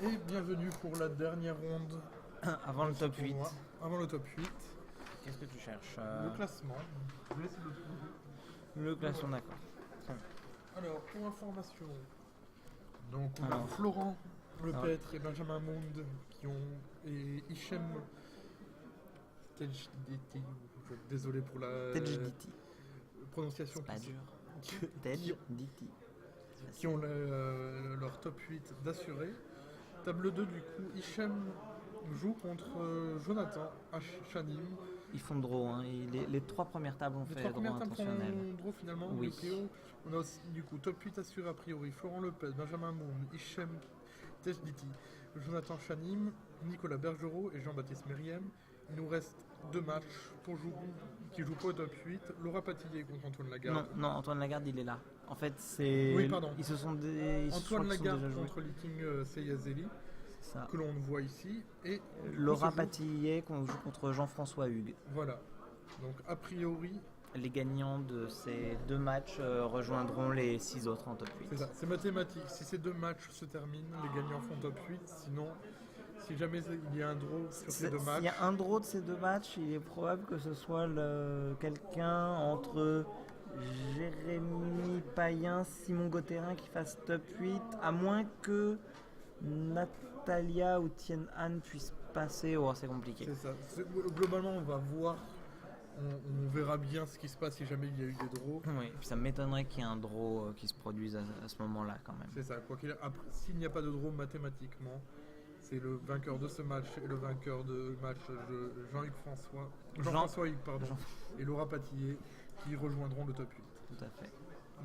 Et bienvenue pour la dernière ronde Avant le de ce top 8. tournoi. Avant le top 8, Qu'est-ce que tu cherches le classement. Je vais essayer de le trouver. Le classement, d'accord. Alors, pour information, donc on a Alors. Florent Alors. Lepêtre et Benjamin Monde et Hichem Tejditi, désolé pour la Tejditi. prononciation, Pas qui, dur. qui- Tejditi. qui ont leur top 8 d'assuré. Table 2, du coup, Hichem joue contre Jonathan Chanim. Ils font draw, hein. Les trois premières tables ont Les fait trois draw premières tables intentionnel. font draw finalement. Oui. Yukio. On a aussi du coup top 8 assuré a priori. Florent Lepez, Benjamin Moum, Hichem Tejditi, Jonathan Chanim, Nicolas Bergerot et Jean-Baptiste Meriem. Il nous reste deux matchs qui jouent pas au top 8. Laura Patillet contre Antoine Lagarde. Non, Antoine Lagarde, il est là. En fait, c'est. Oui, pardon. Ils se sont Antoine Lagarde déjà joués. contre Liking Seyazeli, C'est ça. que l'on voit ici. Et du coup, Laura se joue- Patillet qu'on joue contre Jean-François Hugues. Voilà. Donc a priori, Les gagnants de ces deux matchs rejoindront les 6 autres en top 8. c'est ça. C'est mathématique. Si ces deux matchs se terminent, les gagnants font top 8. Sinon, si jamais il y a un draw sur ces deux S'il matchs, y a un draw de ces deux matchs, il est probable que ce soit quelqu'un entre Jérémy Payen, Simon Gauthierin qui fasse top 8, à moins que Natalia ou Tien Han puissent passer. Oh, c'est compliqué. c'est ça. Globalement, on va voir. On verra bien ce qui se passe si jamais il y a eu des draws. Oui, et puis ça m'étonnerait qu'il y ait un draw qui se produise à ce moment-là quand même. C'est ça. Quoi qu'il après, s'il n'y a pas de draw mathématiquement, c'est le vainqueur de ce match et le vainqueur de match de Jean-François Hugues, pardon, et Laura Patillet qui rejoindront le top 8. Tout à fait.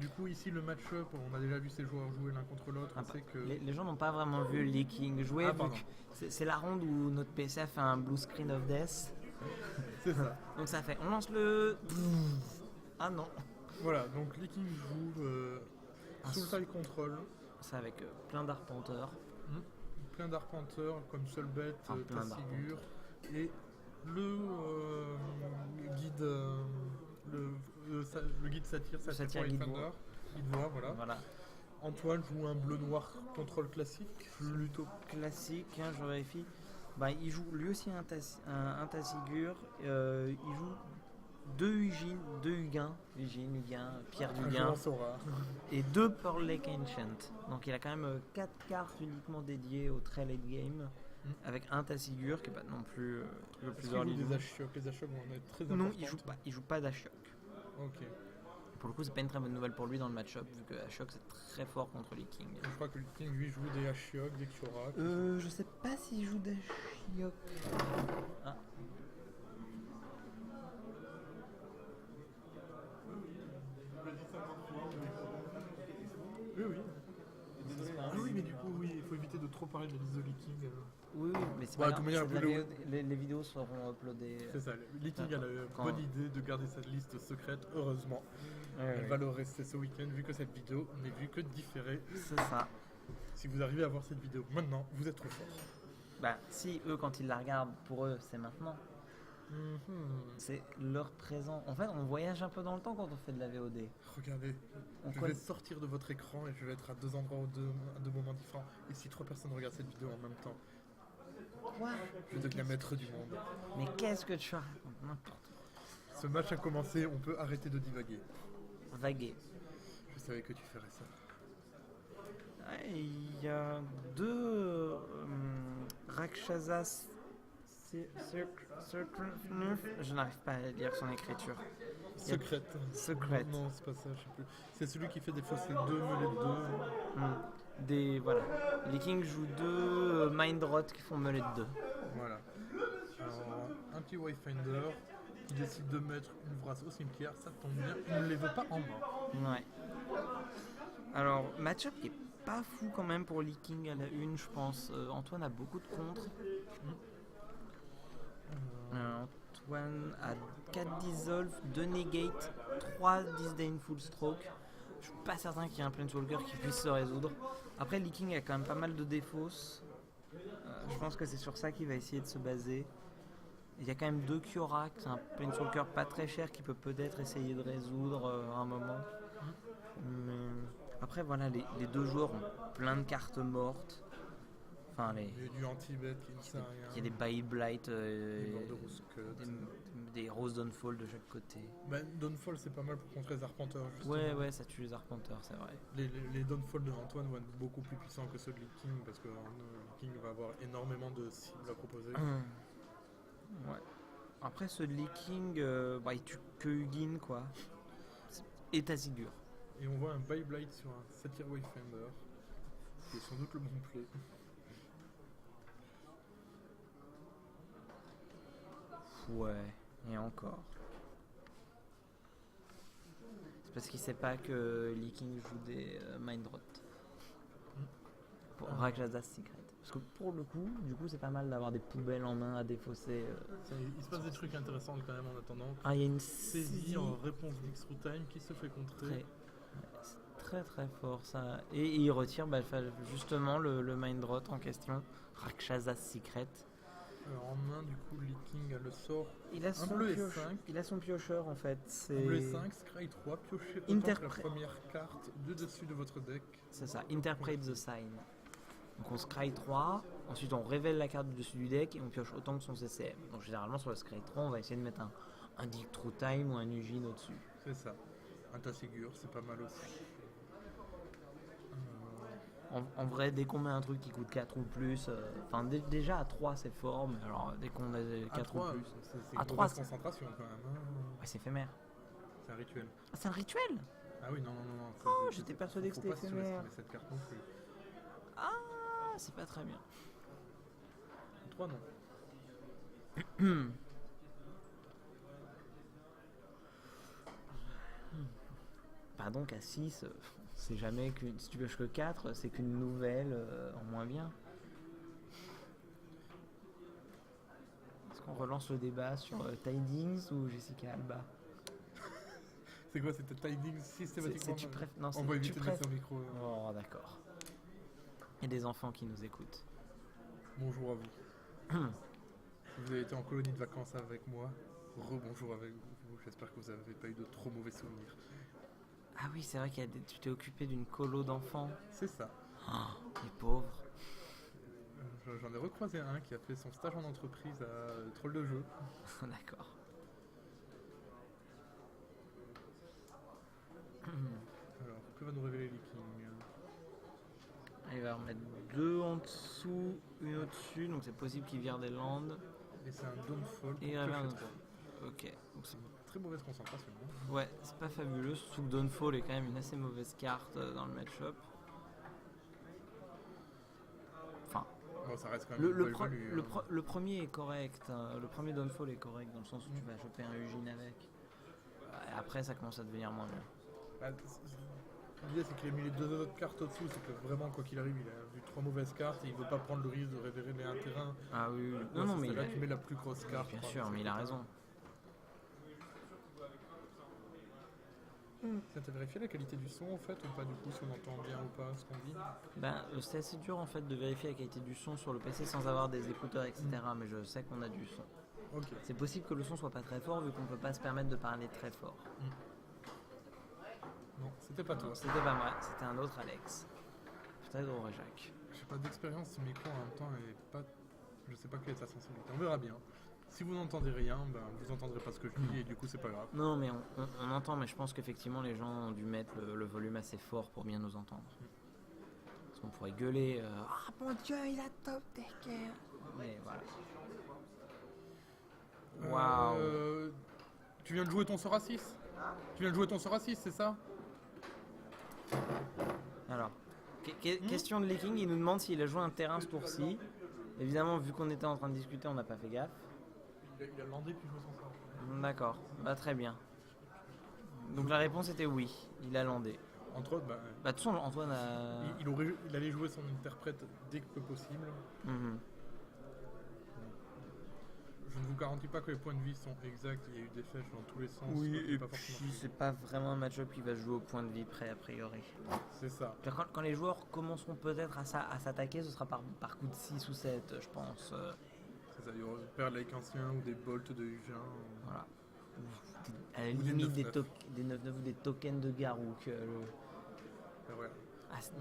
Du coup, ici, le match-up, on a déjà vu ces joueurs jouer l'un contre l'autre. On sait que... Les gens n'ont pas vraiment vu Leaking jouer. Ah, vu pardon. que c'est la ronde où notre PC a fait un blue screen of death. C'est ça. Donc ça fait, on lance le... Ah non. Voilà, donc Leaking joue sous le tie control. C'est avec plein d'arpenteurs. Plein d'arpenteurs comme Solbet, Enfin, plein Tassigur et le guide le guide Satyr Guide Thunder. Guide Voix, voilà. Antoine joue un bleu-noir contrôle classique, plutôt. Classique, hein, je vérifie. Bah, il joue lui aussi un Tassigur. Il joue deux Hugin, Huguin, Pierre Un Duguin joueur Sora. et deux Pearl Lake Ancient. Donc il a quand même 4 cartes uniquement dédiées au trail late game. Avec un Tassigur qui est pas non plus le Est-ce plus qu'il early. joue des Ashiok? Les Ashiok vont être très importantes. Non, il joue pas d'Ashiok. Ok. Pour le coup, c'est pas une très bonne nouvelle pour lui dans le match-up, vu que Ashiok c'est très fort contre les Kings. Je crois que le King lui joue des Ashiok, des Kyora. Je sais pas s'il joue d'Ashiok. Ah. Oui. Oui, mais du coup, oui, il faut éviter de trop parler de la liste de Leaking. Oui, mais c'est Bah, pas de grave, toute manière, les vidéos seront uploadées. C'est ça, Leaking a la Quand- bonne idée de garder cette liste secrète, heureusement. Elle va le rester ce week-end, vu que cette vidéo n'est vue que différée. C'est ça. Si vous arrivez à voir cette vidéo maintenant, vous êtes trop fort. Bah, si eux, quand ils la regardent, pour eux, c'est maintenant. C'est leur présent. En fait, on voyage un peu dans le temps quand on fait de la VOD. Regardez, je vais sortir de votre écran et je vais être à deux endroits à deux moments différents. Et si trois personnes regardent cette vidéo en même temps, Quoi? je deviens maître du monde. Mais qu'est-ce que tu racontes? N'importe Ce match a commencé, on peut arrêter de divaguer. quoi. Vaguer. Je savais que tu ferais ça. Ouais, il y a deux Rakshasas. Je n'arrive pas à lire son écriture. Secrète. Secrète. Non, c'est pas ça, je sais plus. C'est celui qui fait des fois ces deux mêlées de deux. Voilà. Les Kings jouent deux Mindrot qui font mêlée de 2. Voilà. Alors, un petit Wayfinder qui décide de mettre une vrasse au cimetière, ça tombe bien, il ne les veut pas en main. Ouais. Alors, match-up qui est pas fou quand même pour Leaking à la une, je pense. Antoine a beaucoup de contres. Antoine a 4 Dissolve, 2 Negate, 3 Disdainful Stroke. Je suis pas certain qu'il y ait un Planeswalker qui puisse se résoudre. Après, Leaking a quand même pas mal de défausses. Je pense que c'est sur ça qu'il va essayer de se baser. Il y a quand même 2 Kyora, c'est un Planeswalker pas très cher qui peut peut-être essayer de résoudre à un moment. Mais après, voilà, les deux joueurs ont plein de cartes mortes. Enfin, les, Il y a du anti-bet qui ne sert à rien. il y a des Bile Blight, Des Bordeaux Scud. des Rose Downfall de chaque côté. Downfall, c'est pas mal pour contrer les arpenteurs, justement. Ouais, ça tue les arpenteurs, c'est vrai. Les Downfall de Antoine vont être beaucoup plus puissants que ceux de Lee King, parce que King va avoir énormément de cibles à proposer. Ouais. Après, ce leaking, il tue que Hugin, quoi. Et Tasigur. Et on voit un Bile Blight sur un Satyr Wayfinder, qui est sans doute le bon play. Ouais, et encore. C'est parce qu'il sait pas que Leaking joue des Mindrot. Pour Rakshasa Secret. Parce que pour le coup, c'est pas mal d'avoir des poubelles en main à défausser. Il se passe des trucs intéressants quand même en attendant. Ah, il y a une Saisie en réponse d'X-Through Time qui se fait contrer. C'est très très fort ça. Et il retire justement le Mindrot en question. Rakshasa Secret. Alors en main, du coup, Lee King a le sort. Il a son bleu et pioche- 5. Il a son piocheur en fait. C'est Un bleu et 5, Scry 3, piochez autant que la première carte de dessus de votre deck. C'est ça, Interpret the Sign. Donc on scry 3, ensuite on révèle la carte du dessus du deck et on pioche autant que son CCM. Donc généralement sur le scry 3, on va essayer de mettre un Deep True Time ou un Ugin au-dessus. C'est ça. Un Tasigur, c'est pas mal aussi. En vrai, dès qu'on met un truc qui coûte 4 ou plus, déjà à 3 c'est fort, mais alors dès qu'on a 4 3, ou plus. c'est À une 3, grosse concentration quand même. Ouais, c'est éphémère. C'est un rituel. Ah, c'est un rituel? Ah oui, non. Oh, j'étais persuadé que c'était faut pas éphémère. surestimer cette carte non plus. Ah, c'est pas très bien. 3 non. Bah donc à 6, c'est jamais qu'une. Si tu pioches que 4, c'est qu'une nouvelle en moins bien. Est-ce qu'on relance le débat sur Tidings ou Jessica Alba? C'est quoi, c'était Tidings systématiquement? Non, On va éviter tu de mettre son micro. Oh, d'accord. Il y a des enfants qui nous écoutent. Bonjour à vous. Vous avez été en colonie de vacances avec moi. Rebonjour avec vous. J'espère que vous n'avez pas eu de trop mauvais souvenirs. Ah oui, c'est vrai tu t'es occupé d'une colo d'enfants. C'est ça. Oh, les pauvres. J'en ai recroisé un qui a fait son stage en entreprise à Troll de jeu. D'accord. Alors, que va nous révéler Leaking? Il va en mettre 2 en dessous, une au-dessus, donc c'est possible qu'il vire des landes. Et c'est un Dawnfall. Et il revient un autre. Ok. Donc c'est une très mauvaise concentration. Ouais, c'est pas fabuleux, surtout que Dawnfall est quand même une assez mauvaise carte dans le match-up. Enfin, bon, ça reste quand même le premier est correct, hein. Le premier Dawnfall est correct dans le sens où tu vas choper un Ugin avec. Et après, ça commence à devenir moins bien. L'idée, c'est qu'il a mis les 2 autres cartes au-dessous. C'est que vraiment, quoi qu'il arrive, il a vu 3 mauvaises cartes et il veut pas prendre le risque de révéler un terrain. Ah oui. Non, mais là, tu mets la plus grosse carte. Bien sûr, mais il a raison. Ça t'a vérifié la qualité du son en fait ou pas, du coup, si on entend bien ou pas ce qu'on dit? C'est assez dur en fait de vérifier la qualité du son sur le PC sans avoir des écouteurs, etc. Mais je sais qu'on a du son. Okay. C'est possible que le son soit pas très fort vu qu'on peut pas se permettre de parler très fort. Non, c'était pas toi. C'était pas moi, c'était un autre Alex. Peut-être Jacques. J'ai pas d'expérience, ce micro en même temps et pas. Je sais pas quelle est sa sensibilité. On verra bien. Si vous n'entendez rien, vous entendrez pas ce que je dis et du coup c'est pas grave. Non mais on entend, mais je pense qu'effectivement les gens ont dû mettre le volume assez fort pour bien nous entendre. Parce qu'on pourrait gueuler ah mon dieu il a top decker. Mais voilà. Waouh. Tu viens de jouer ton sort à 6 c'est ça? Alors, question de Leaking, il nous demande s'il a joué un terrain ce tour-ci. Évidemment, vu qu'on était en train de discuter, on n'a pas fait gaffe. Il a landé puis joué son sort. D'accord, très bien. Donc la réponse était oui, il a landé. Entre autres, de toute façon, Antoine a... Il allait jouer son interprète dès que possible. Je ne vous garantis pas que les points de vie sont exacts, il y a eu des flèches dans tous les sens. Oui, et puis c'est pas vraiment un match-up qui va se jouer au point de vie près a priori. C'est ça. Quand les joueurs commenceront peut-être à s'attaquer, ce sera par coup de 6 ou 7, je pense. C'est ça, il y aura des Perlake anciens ou des bolts de Ugin. Voilà. À la limite des 9-9 ou des tokens de Garou. Ouais.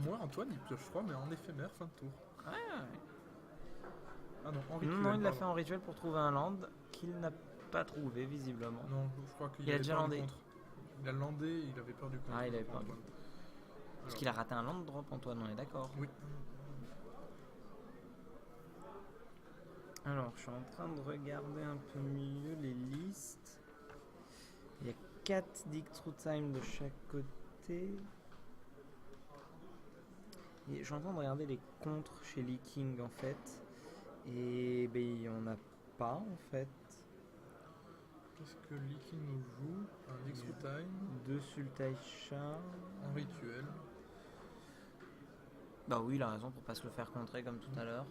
Moi, Antoine, il pioche froid, mais en éphémère, fin de tour. Ouais. En rituel, Non, il l'a pardon. fait en rituel pour trouver un land qu'il n'a pas trouvé visiblement. Non, je crois qu'il Il a avait déjà peur landé. du contre. Il a landé, il avait peur du contre. Ah, il avait peur du Antoine. Parce Alors, qu'il a raté un land drop, Antoine, on est d'accord. Oui. Alors, je suis en train de regarder un peu mieux les listes. Il y a 4 Dig Through Time de chaque côté. Et je suis en train de regarder les contres chez Lee King en fait. Et ben, il n'y en a pas en fait. Qu'est-ce que Licky nous joue? Un Dix Through Time 2 Sultai Shah. en rituel. Bah oui, il a raison pour pas se le faire contrer comme tout à l'heure.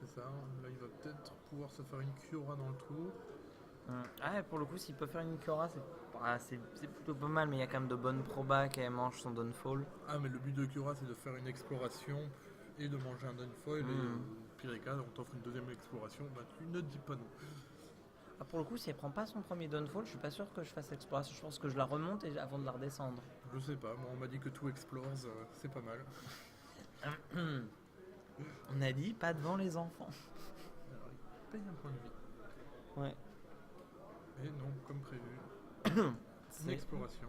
C'est ça. Là, il va peut-être pouvoir se faire une Kiora dans le tour. Ah, et pour le coup, s'il peut faire une Kiora, c'est plutôt pas mal, mais il y a quand même de bonnes probas qu'elle mange son Downfall. Ah, mais le but de Kiora, c'est de faire une exploration et de manger un Dunfoil. Et pire des cas, on t'offre une deuxième exploration. Bah, tu ne dis pas non. Ah, pour le coup, si elle prend pas son premier Downfall, je suis pas sûr que je fasse l'exploration. Je pense que je la remonte avant de la redescendre. Je sais pas. Moi, on m'a dit que tout explores, c'est pas mal. On a dit pas devant les enfants. Alors, il paye un point de vie. Ouais. Et non, comme prévu. Une C'est exploration.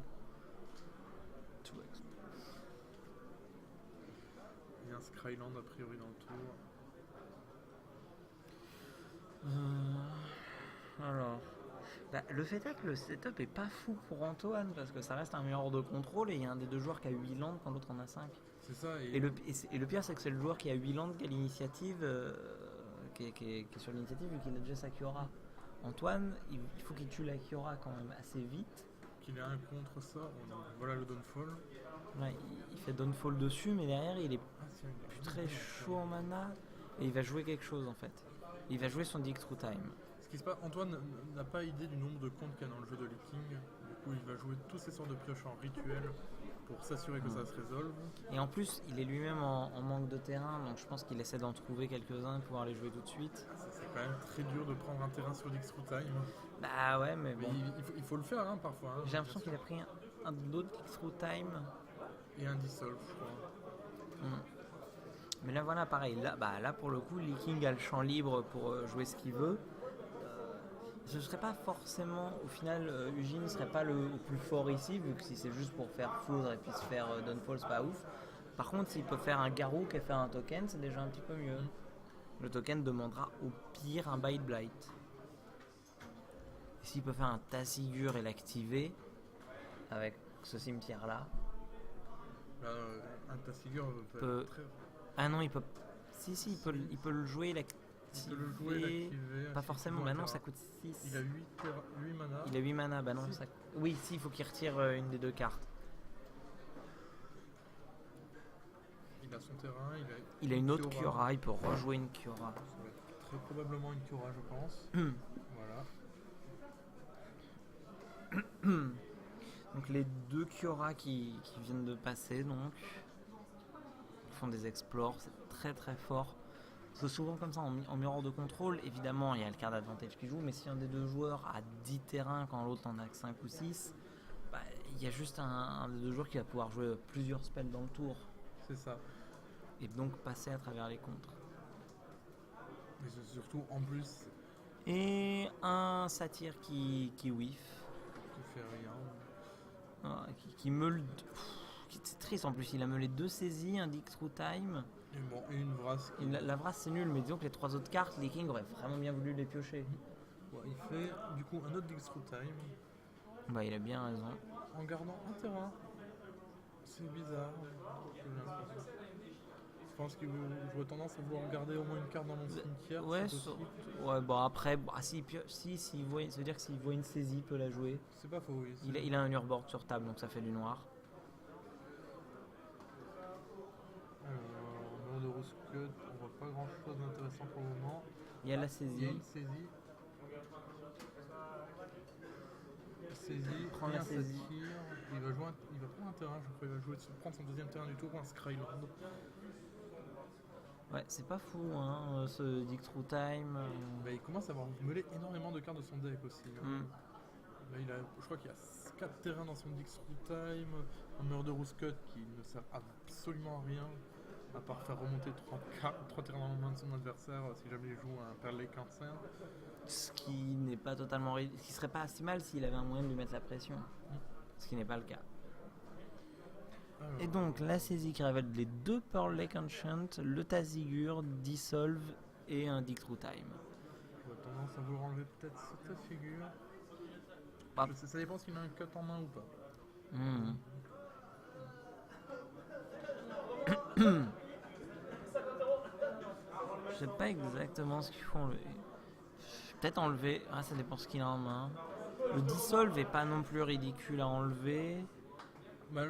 tout Il y a un Skryland a priori dans le tour. Alors, bah, le fait est que le setup est pas fou pour Antoine parce que ça reste un mirror de contrôle et il y a un des deux joueurs qui a 8 landes quand l'autre en a 5. C'est ça. Et le pire, c'est que c'est le joueur qui a 8 landes qui a l'initiative, qui est sur l'initiative vu qu'il a déjà sa Kiora. Antoine, il faut qu'il tue la Kiora quand même assez vite. qu'il ait un contre ça. Voilà le Downfall. Ouais, il fait Downfall dessus, mais derrière, il est Ah, tiens, il a plus rien très dit, chaud en mana et il va jouer quelque chose en fait. Il va jouer son Dig Through Time. Ce qui se passe, Antoine n'a pas idée du nombre de comptes qu'il y a dans le jeu de Lee King. Du coup, il va jouer tous ces sortes de pioches en rituel pour s'assurer que ça se résolve. Et en plus, il est lui-même en manque de terrain, donc je pense qu'il essaie d'en trouver quelques-uns et de pouvoir les jouer tout de suite. C'est quand même très dur de prendre un terrain sur Dix Through Time. Bah ouais, mais Mais bon. il faut le faire hein, parfois. Hein, J'ai l'impression bien qu'il a pris un autre Dig Through Time. sûr. Et un Dissolve, je crois. Mais là voilà, pareil, là pour le coup, Lee King a le champ libre pour jouer ce qu'il veut. Ce serait pas forcément, au final, Eugene ne serait pas le plus fort ici, vu que si c'est juste pour faire foudre et puis se faire Downfall, c'est pas ouf. Par contre, s'il peut faire un Garou et faire un token, c'est déjà un petit peu mieux. Le token demandera au pire un Bite Blight. Et s'il peut faire un Tassigur et l'activer, avec ce cimetière-là. Là, un Tassigur peut Peut- être très. Ah non, il peut. Si, il peut le jouer, l'activer. Il peut le jouer, l'activer. Pas forcément, bah non, ça coûte 6. Il a 8 mana. Il a 8 mana, bah non. Si. Ça... Oui, si, il faut qu'il retire une des deux cartes. Il a son terrain. Il a une autre Kiora, il peut rejouer une Kiora. Ça va être très probablement une Kiora, je pense. Voilà. Donc les deux Kiora qui viennent de passer, donc, font des explores, c'est très très fort. Parce que souvent comme ça, en mirror de contrôle, évidemment, il y a le card advantage qui joue, mais si un des deux joueurs a 10 terrains quand l'autre en a que 5 ou 6, bah, il y a juste un des deux joueurs qui va pouvoir jouer plusieurs spells dans le tour. C'est ça. Et donc passer à travers les contres. Et c'est surtout, en plus, Et un satyre qui whiff. qui fait rien. Ah, qui meule. C'est triste en plus, il a meulé 2 saisies, un Dig Through Time. Et, bon, et une Vrasse. Et la Vrasse c'est nul, mais disons que les 3 autres cartes, les Kings auraient vraiment bien voulu les piocher. Ouais, il fait du coup un autre Dix Through Time Bah il a bien raison. en gardant un terrain. C'est bizarre. J'ai l'impression. Je pense qu'il j'aurais tendance à vouloir garder au moins une carte dans mon cimetière. Ouais, c'est possible. ouais, bon après, s'il voit, ça veut dire que s'il voit une saisie, il peut la jouer. C'est pas faux, oui. Il a un Urborg sur table, donc ça fait du noir. En de Rose Cut, on voit pas grand chose d'intéressant pour le moment. Il y a la Il y a saisie. une saisie. Saisie, Prends et la un saisie. satyre. Il va prendre un terrain, je crois. Il va prendre son deuxième terrain du tour, un Skryland. Ouais, c'est pas fou, hein, ce Dig Through Time. Bah, il commence à avoir meulé énormément de cartes de son deck aussi. Hein. Là, je crois qu'il y a 4 terrains dans son Dix Through Time, un Murderous Cut qui ne sert absolument à rien. À part faire remonter 3 terrains dans la main de son adversaire si jamais il joue un Pearl Lake Ancien. Ce qui n'est pas totalement. Ce qui serait pas si mal s'il avait un moyen de lui mettre la pression. Ce qui n'est pas le cas. Et donc, la saisie qui révèle les 2 Pearl Lake Enchant, le Tasigur, Dissolve et un Dig Through Time. J'aurais tendance à vouloir enlever peut-être cette figure. Pas. Ça dépend s'il a un cut en main ou pas. Je sais pas exactement ce qu'il faut enlever. Peut-être enlever. Ah, ça dépend ce qu'il a en main. Le Dissolve est pas non plus ridicule à enlever. Bah,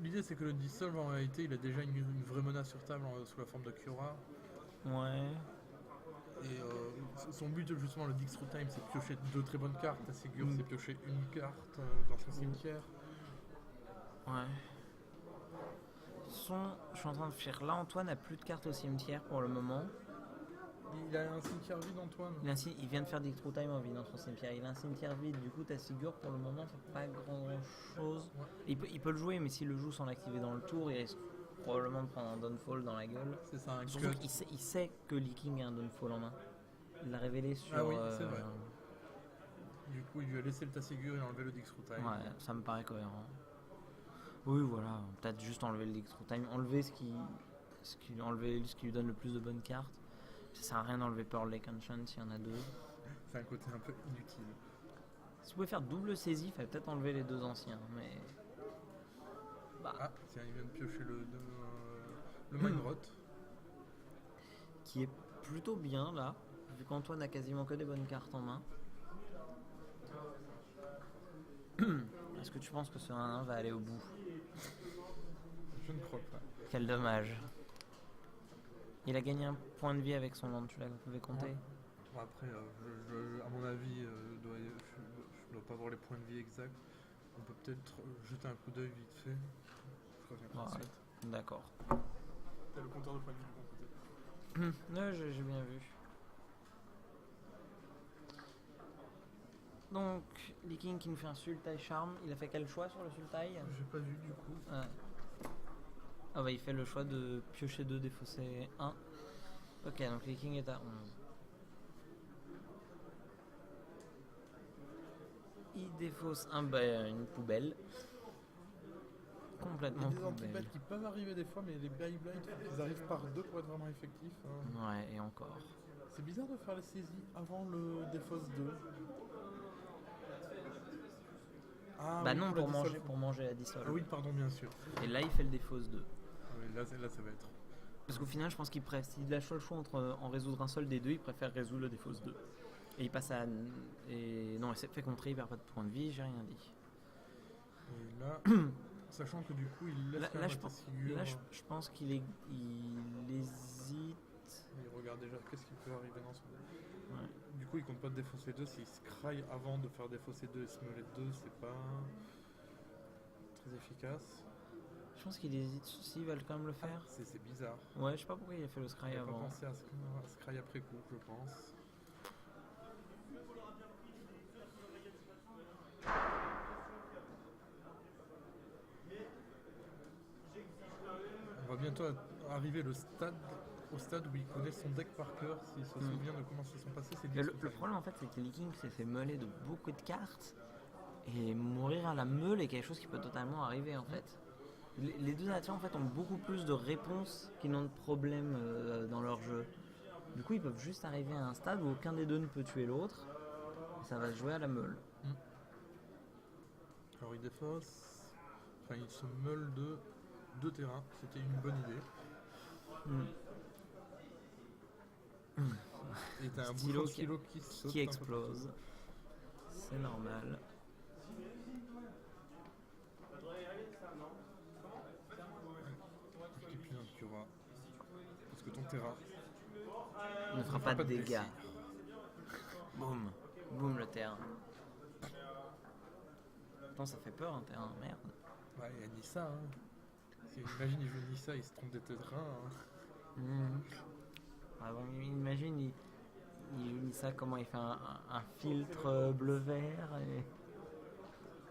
l'idée c'est que le Dissolve en réalité il a déjà une vraie menace sur table sous la forme de Cura. Ouais. Et son but justement le Dig Through Time c'est de piocher 2 très bonnes cartes. Ta Ségur c'est piocher une carte dans son cimetière. Ouais. Je suis en train de faire. Là, Antoine a plus de cartes au cimetière pour le moment. Il a un cimetière vide, Antoine. Il vient de faire Dig Through Time en vide dans son cimetière. Il a un cimetière vide, du coup, ta Sigur pour le moment fait pas grand chose. Ouais. Il peut le jouer, mais s'il le joue sans l'activer dans le tour, il risque probablement de prendre un Downfall dans la gueule. C'est ça, un cut. Il sait que Leaking a un Downfall en main. Il l'a révélé sur. Ah oui, c'est vrai. Du coup, il lui a laissé le Tasigur et enlevé le Dig Through Time. Ouais, ça me paraît cohérent. Oui, voilà. Peut-être juste enlever le Dig Through Time. Enlever ce qui lui donne le plus de bonnes cartes. Ça sert à rien d'enlever Pearl Lake Enchant s'il y en a 2. C'est un côté un peu inutile. Si vous pouvez faire double saisie, il fallait peut-être enlever les 2 anciens. Mais. Bah. Ah, tiens, il vient de piocher le Mindrot. Qui est plutôt bien là, vu qu'Antoine a quasiment que des bonnes cartes en main. Est-ce que tu penses que ce 1-1 va aller au bout? Je ne crois pas. Quel dommage. Il a gagné un point de vie avec son land, tu l'avais compté? Ouais. Bon, après, à mon avis, je ne dois pas avoir les points de vie exacts. On peut peut-être jeter un coup d'œil vite fait. Je reviens tout de suite. D'accord. T'as le compteur de points de vie de mon côté. Ouais, j'ai bien vu. Donc, Leaking qui nous fait un Sultai Charm. Il a fait quel choix sur le Sultai? J'ai pas vu du coup. Ah bah il fait le choix de piocher 2, défausser 1. Ok, donc Leaking est à 11. Il défausse une poubelle. Complètement poubelle. Il y a des anti-bêtes qui peuvent arriver des fois, mais les Beyblade, ils arrivent par 2 pour être vraiment effectifs. Ouais, et encore. C'est bizarre de faire les saisies avant le défausse 2. Ah, bah oui, non, pour manger la dissolve. Ah oui, pardon, bien sûr. Et là, il fait le défausse 2. Oui, là, ça va être. Parce qu'au final, je pense qu'il préfère, s'il a le choix entre en résoudre un seul des 2, il préfère résoudre le défausse 2. Et il passe à. Non, il s'est fait contrer, il perd pas de points de vie, j'ai rien dit. Et là, sachant que du coup, il laisse là, je pense qu'il hésite. Il regarde déjà qu'est-ce qui peut arriver dans son. Ouais. Du coup, il compte pas de défausser 2. S'il se craille avant de faire défausser 2 et smeller 2, c'est pas très efficace. Je pense qu'il hésite. S'ils veulent quand même le faire. C'est bizarre. Ouais, je sais pas pourquoi il a fait le scry avant. Il a pas pensé à scry après coup, je pense. On va bientôt arriver au stade où il connaît son deck par cœur, s'il se souvient de comment se sont passés ses decks. Le problème en fait, c'est que Leaking s'est fait meuler de beaucoup de cartes, et mourir à la meule est quelque chose qui peut totalement arriver en fait. Les 2 nations en fait ont beaucoup plus de réponses qu'ils n'ont de problèmes dans leur jeu. Du coup, ils peuvent juste arriver à un stade où aucun des 2 ne peut tuer l'autre, et ça va se jouer à la meule. Alors il défausse, enfin il se meule de 2 terrains, c'était une bonne idée. Et t'as un stylo qui explose. C'est normal. Multiplie un Cura. Parce que ton terrain ne fera pas de dégâts. Boum. Boum le terrain. Attends, ça fait peur un terrain, merde. Ouais, il y a Nissa. Imagine, il joue Nissa, il se trompe des terrains. Ah bon, imagine, il joue Nissa, comment il fait un filtre bleu-vert et...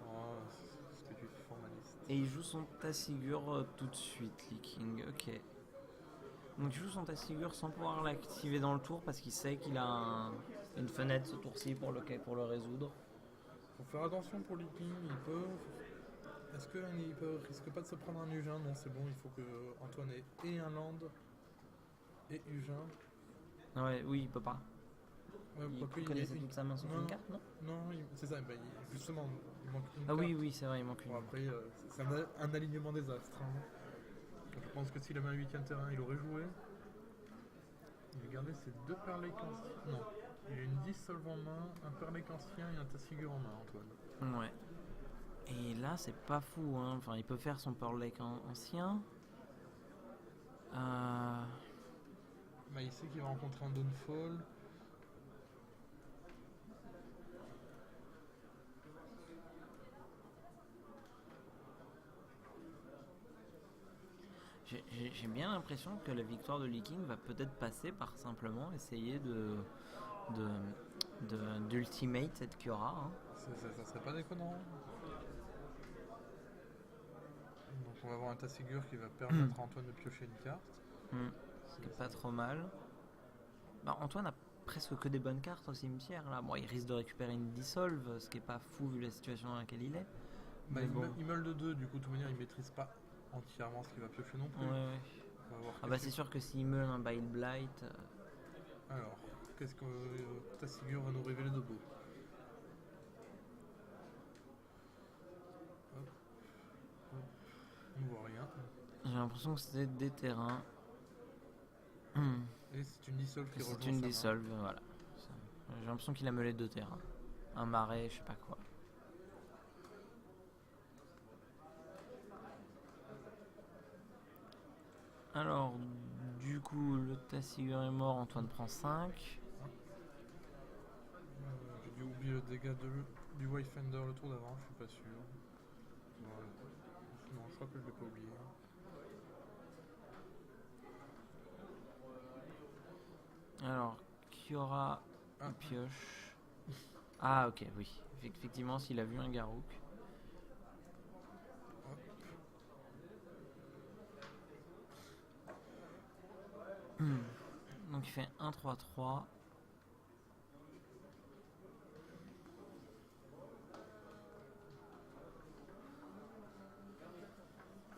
Oh, c'est ce que tu fais formaliste. Et il joue son Tasigur tout de suite, Leaking, ok. Donc il joue son Tassigur sans pouvoir l'activer dans le tour parce qu'il sait qu'il a une fenêtre ce tour-ci pour le résoudre. Faut faire attention pour Leaking, il peut. Est-ce qu'il risque pas de se prendre un Ugin? Non, c'est bon, il faut que Antoine ait et un Land et Ugin. Ouais, oui, il peut pas. Ouais, Il connaissait toute sa main sauf une carte, non? Non, c'est ça, justement, il manque une Ah carte. oui, oui, c'est vrai, il manque une. Bon, après, c'est un alignement désastre. Hein. Je pense que s'il avait un 8ème terrain, il aurait joué. Il a gardé ses 2 Perlec anciens. Non, il a une Dissolve en main, un Perlec ancien et un Tassigur en main, Antoine. Ouais. Et là, c'est pas fou, hein. Enfin, il peut faire son Pearl Lake ancien. Il sait qu'il va rencontrer un Dawnfall. J'ai bien l'impression que la victoire de Leaking va peut-être passer par simplement essayer d'ultimate cette Kiora. Hein. Ça serait pas déconnant. Donc on va avoir un Tassigur qui va permettre à Antoine de piocher une carte. C'est pas trop mal. Bah, Antoine a presque que des bonnes cartes au cimetière là. Bon, il risque de récupérer une Dissolve, ce qui est pas fou vu la situation dans laquelle il est. Il meule de 2, du coup de toute manière il maîtrise pas entièrement ce qu'il va piocher non plus. Ouais. C'est sûr que s'il meule un Bile Blight. Alors, qu'est-ce que Tassigur va nous révéler de beau? On ne voit rien. J'ai l'impression que c'était des terrains. Et c'est une Dissolve qui rejoint. C'est une Dissolve, voilà. J'ai l'impression qu'il a meulé 2 terrains. Un marais, je sais pas quoi. Alors, du coup, le Tassigur est mort, Antoine prend 5. J'ai dû oublier le dégât du Wayfinder le tour d'avant, je suis pas sûr. Non, je crois que je l'ai pas oublié. Alors, Kiora pioche. Ah, ok, oui. Effectivement, s'il a vu un Garruk. Donc il fait 1-3-3.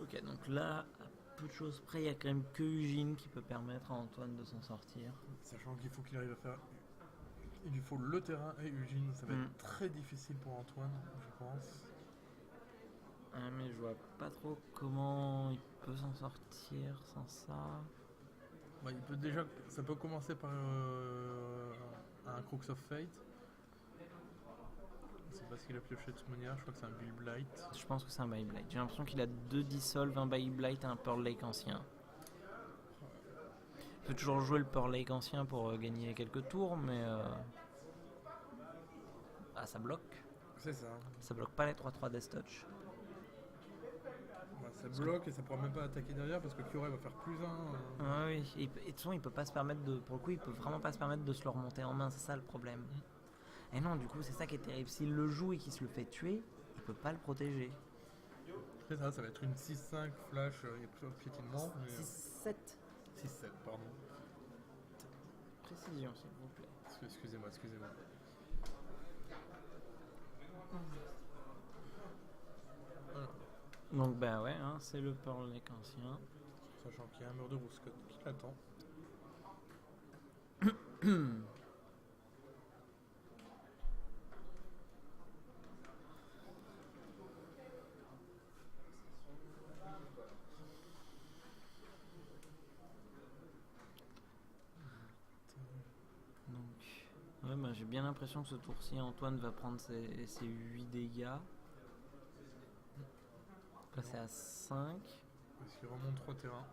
Ok, donc là, à peu de choses près, il y a quand même que Eugene qui peut permettre à Antoine de s'en sortir. Sachant qu'il faut qu'il arrive à faire... Il lui faut le terrain et Eugene, ça va être très difficile pour Antoine, je pense. Mais je vois pas trop comment il peut s'en sortir sans ça. Il peut déjà... Ça peut commencer par un Crux of Fate. C'est pas ce qu'il a pioché de toute manière, je crois que c'est un Bile Blight. Je pense que c'est un Bile Blight. J'ai l'impression qu'il a 2 Dissolve, un Bile Blight et un Pearl Lake ancien. Il peut toujours jouer le Pearl Lake ancien pour gagner quelques tours, mais... ça bloque. C'est ça. Ça bloque pas les 3-3 Death Touch. Ça bloque et ça pourra même pas attaquer derrière parce que Kiora va faire plus 1. Ah oui, et de toute façon il peut pas se permettre de... Pour le coup il peut vraiment pas se permettre de se le remonter en main, c'est ça le problème. Et non, du coup c'est ça qui est terrible. S'il le joue et qu'il se le fait tuer, il peut pas le protéger. C'est ça, ça va être une 6-5 flash piétinement. 6-7. 6-7, pardon. Précision s'il vous plaît. Excusez-moi. Donc ouais, c'est le Pearl Lake ancien. Sachant qu'il y a un mur de Rouscott qui l'attend. J'ai bien l'impression que ce tour-ci Antoine va prendre ses 8 dégâts. Là c'est à 5. Parce qu'il remonte 3 terrains.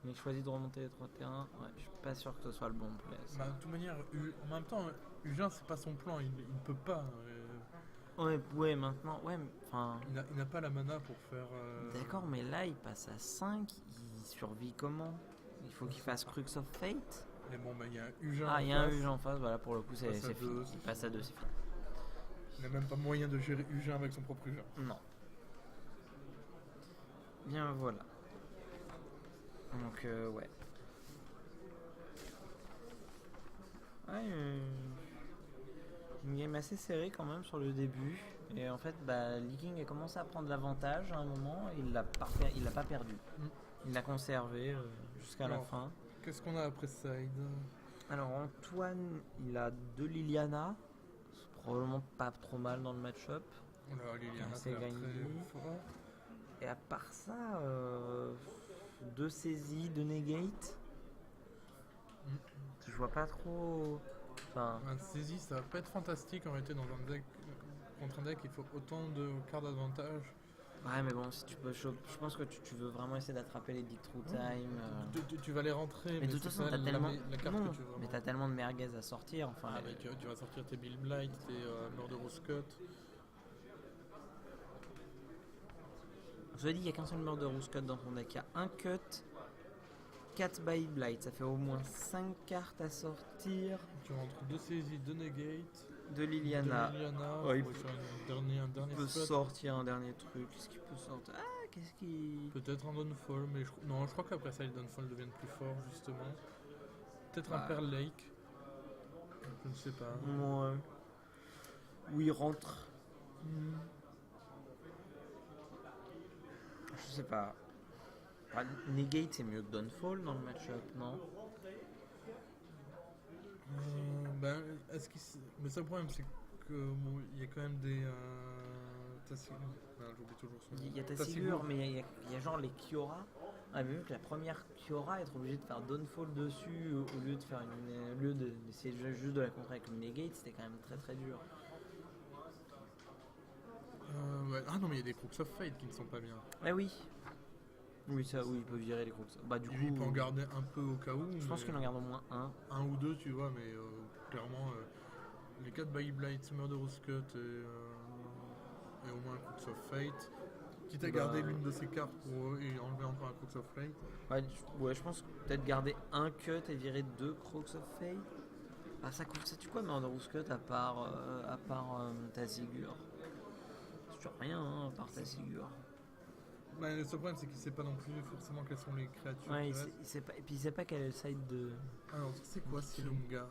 Il choisit de remonter les 3 terrains. Ouais, je suis pas sûr que ce soit le bon play. De toute manière, en même temps, Ugin c'est pas son plan, il ne peut pas. Ouais, maintenant, enfin... Il n'a pas la mana pour faire... D'accord, mais là il passe à 5, il survit comment? Il faut qu'il fasse Crux of Fate. Mais bon, il y a un Ugin il y a un Ugin en face, voilà, pour le coup c'est fini. Il passe à 2, c'est fini. Il n'a même pas moyen de gérer Ugin avec son propre Ugin. Non. Bien voilà. Donc, ouais. Ouais, une game assez serrée quand même sur le début. Et en fait, Lee King a commencé à prendre l'avantage à un moment et il l'a pas perdu. Mm. Il l'a conservé jusqu'à la Alors, fin. Qu'est-ce qu'on a après Side? Alors Antoine, il a 2 Liliana. C'est probablement pas trop mal dans le match-up. Oula, Liliana, C'est ça a l'air gagné. très fort. Et à part ça, 2 saisies, 2 negate. Je vois pas trop. Enfin, Un saisie, ça va pas être fantastique en réalité dans un deck. Contre un deck, il faut autant de cartes d'avantage. ouais, mais bon, si tu peux, je pense que tu veux vraiment essayer d'attraper les Dick Through Time. Tu vas les rentrer, Mais de mais toute c'est façon, pas t'as tellement. la carte Non, que tu veux mais vraiment. t'as tellement de merguez à sortir. Enfin, Ah, mais tu vas sortir tes Bill Blight, tes Murderous Cut. je te dis, il n'y a qu'un seul Murderous Cut dans ton deck. Il y a un cut, 4 by Blight. Ça fait au moins 5 cartes à sortir. Tu rentres 2 saisies, 2 negate. De Liliana. De Liliana, Ouais, il pour faire un dernier Il peut spot. sortir un dernier truc. Qu'est-ce qu'il peut sortir? Ah, qu'est-ce qui. Peut-être un Downfall, mais non, je crois qu'après ça, les Downfall deviennent plus forts, justement. Peut-être un Ouais. Pearl Lake. Je ne sais pas. Ouais. Où il rentre. Je sais pas. Negate c'est mieux que Downfall dans le match-up, non? Est-ce qu'il mais ça, le problème, c'est que bon, il y a quand même des. J'oublie toujours son nom. Il y a ta Tassigur. figure, mais il y a genre les Kiora. Ah, mais vu que la première Kiora, être obligé de faire Downfall dessus au lieu de faire au lieu d'essayer juste de la contrer avec une Negate, c'était quand même très très dur. Ouais. Ah non, mais il y a des Crooks of Fate qui ne sont pas bien. Ah oui. Oui, ça, oui, il peut virer les Crooks. Bah, du coup, Il peut en garder un peu au cas où. je pense qu'il en garde au moins un. Un ou deux, tu vois, mais clairement, les 4 By Blight, Murderous Cut et au moins un Crooks of Fate. Quitte à garder l'une de ces cartes et enlever encore un Crooks of Fate. Ouais, je pense que peut-être garder un cut et virer 2 Crooks of Fate. Ah, ça coûte, sais-tu quoi, Murderous Cut à part Tazigure? C'est toujours rien, hein, à part Tazigure. Le seul problème, c'est qu'il sait pas non plus forcément quelles sont les créatures. Ouais, qui restent. il sait pas, et puis il sait pas quel est le side de. Alors, c'est quoi Silumgar?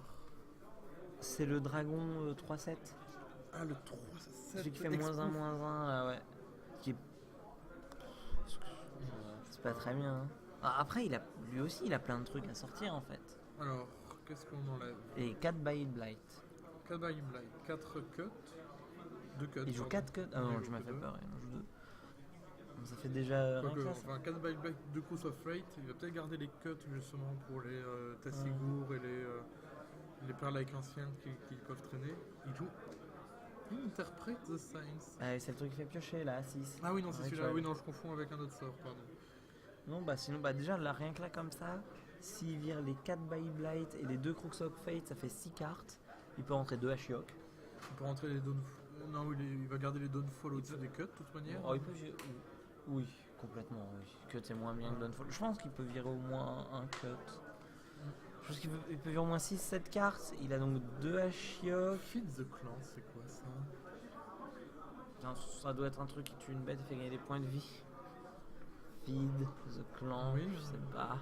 C'est le dragon 3-7. Ah, le 3-7. Celui qui fait -1, -1, là, ouais. Qui est. C'est pas très bien. Hein. Ah, après, lui aussi, il a plein de trucs à sortir en fait. Alors, qu'est-ce qu'on enlève? Et 4 by Blight. 4 By Blight, 4 cuts. 2 cuts. Il joue pardon. 4 cuts. Ah Il non, joue je m'as que fait deux. peur, il en joue 2. Ça fait déjà. rien que ça, ça. Enfin, 4 By Blight, 2 Crooks of Fate. Il va peut-être garder les cuts justement pour les Tassigur et les Pearl Like anciennes qui peuvent traîner. Il joue. Il interprète The Science. Ah, c'est le truc qui fait piocher là, 6. Ah oui, non, c'est celui-là. Ritual. Oui, non, je confonds avec un autre sort, pardon. Non, sinon, déjà, là, rien que là, comme ça, s'il vire les 4 by Blight et les 2 Crooks of Fate, ça fait 6 cartes. Il peut rentrer 2 Ashiok. Il peut rentrer les Dawnfall. Non, il va garder les Dawnfall au-dessus des cuts, de toute manière. Oh, il peut virer. Oui, complètement. Oui. Cut c'est moins bien que Downfall. Je pense qu'il peut virer au moins un cut. Je pense qu'il peut virer au moins 6-7 cartes. Il a donc 2 Ashiok. Feed the Clan, c'est quoi ça? Putain, ça doit être un truc qui tue une bête et fait gagner des points de vie. Feed the Clan, Oui, je sais pas.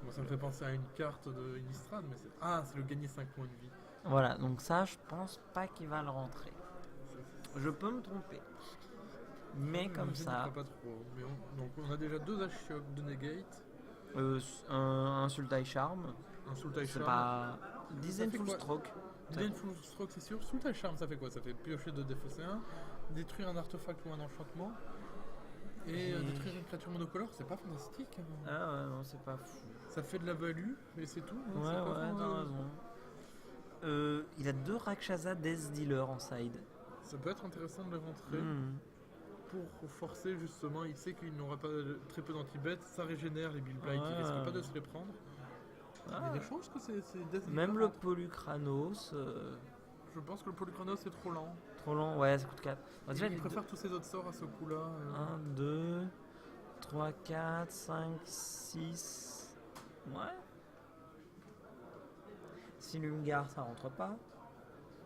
Bon, ça me fait penser à une carte de Innistrad, mais c'est. Ah, c'est le gagner 5 points de vie. Voilà, donc ça, je pense pas qu'il va le rentrer. Je peux me tromper. Mais comme Je ne ça, crois pas trop. Mais donc, on a déjà 2 Ashiok de Negate, un Sultai Charm, un Sultai c'est Charm. pas. Ça Dizaine fait Full quoi? Stroke. Dizaine Full Stroke, c'est sûr. Sultai Charm, ça fait quoi? Ça fait piocher 2 défausser 1, détruire un artefact ou un enchantement, et détruire une créature monocolore. C'est pas fantastique. Hein. Ah ouais, non, c'est pas fou. Ça fait de la value, et c'est tout. Hein, Ouais, c'est pas ouais, vraiment, t'as raison. Il a 2 Rakshasa Death Dealer en side. Ça peut être intéressant de le rentrer. Pour forcer justement, il sait qu'il n'aura pas très peu d'anti-bêtes, ça régénère les Bill Blight, il risque pas de se les prendre. Il y a des chances que c'est Death Même Dealer le rentre. Polychranos, Je pense que le Polychronos c'est trop lent. trop lent, ouais, ça coûte 4. Bon, déjà, Il préfère tous ces autres sorts à ce coup-là. 1, 2, 3, 4, 5, 6. Ouais. Silumgar, ça rentre pas.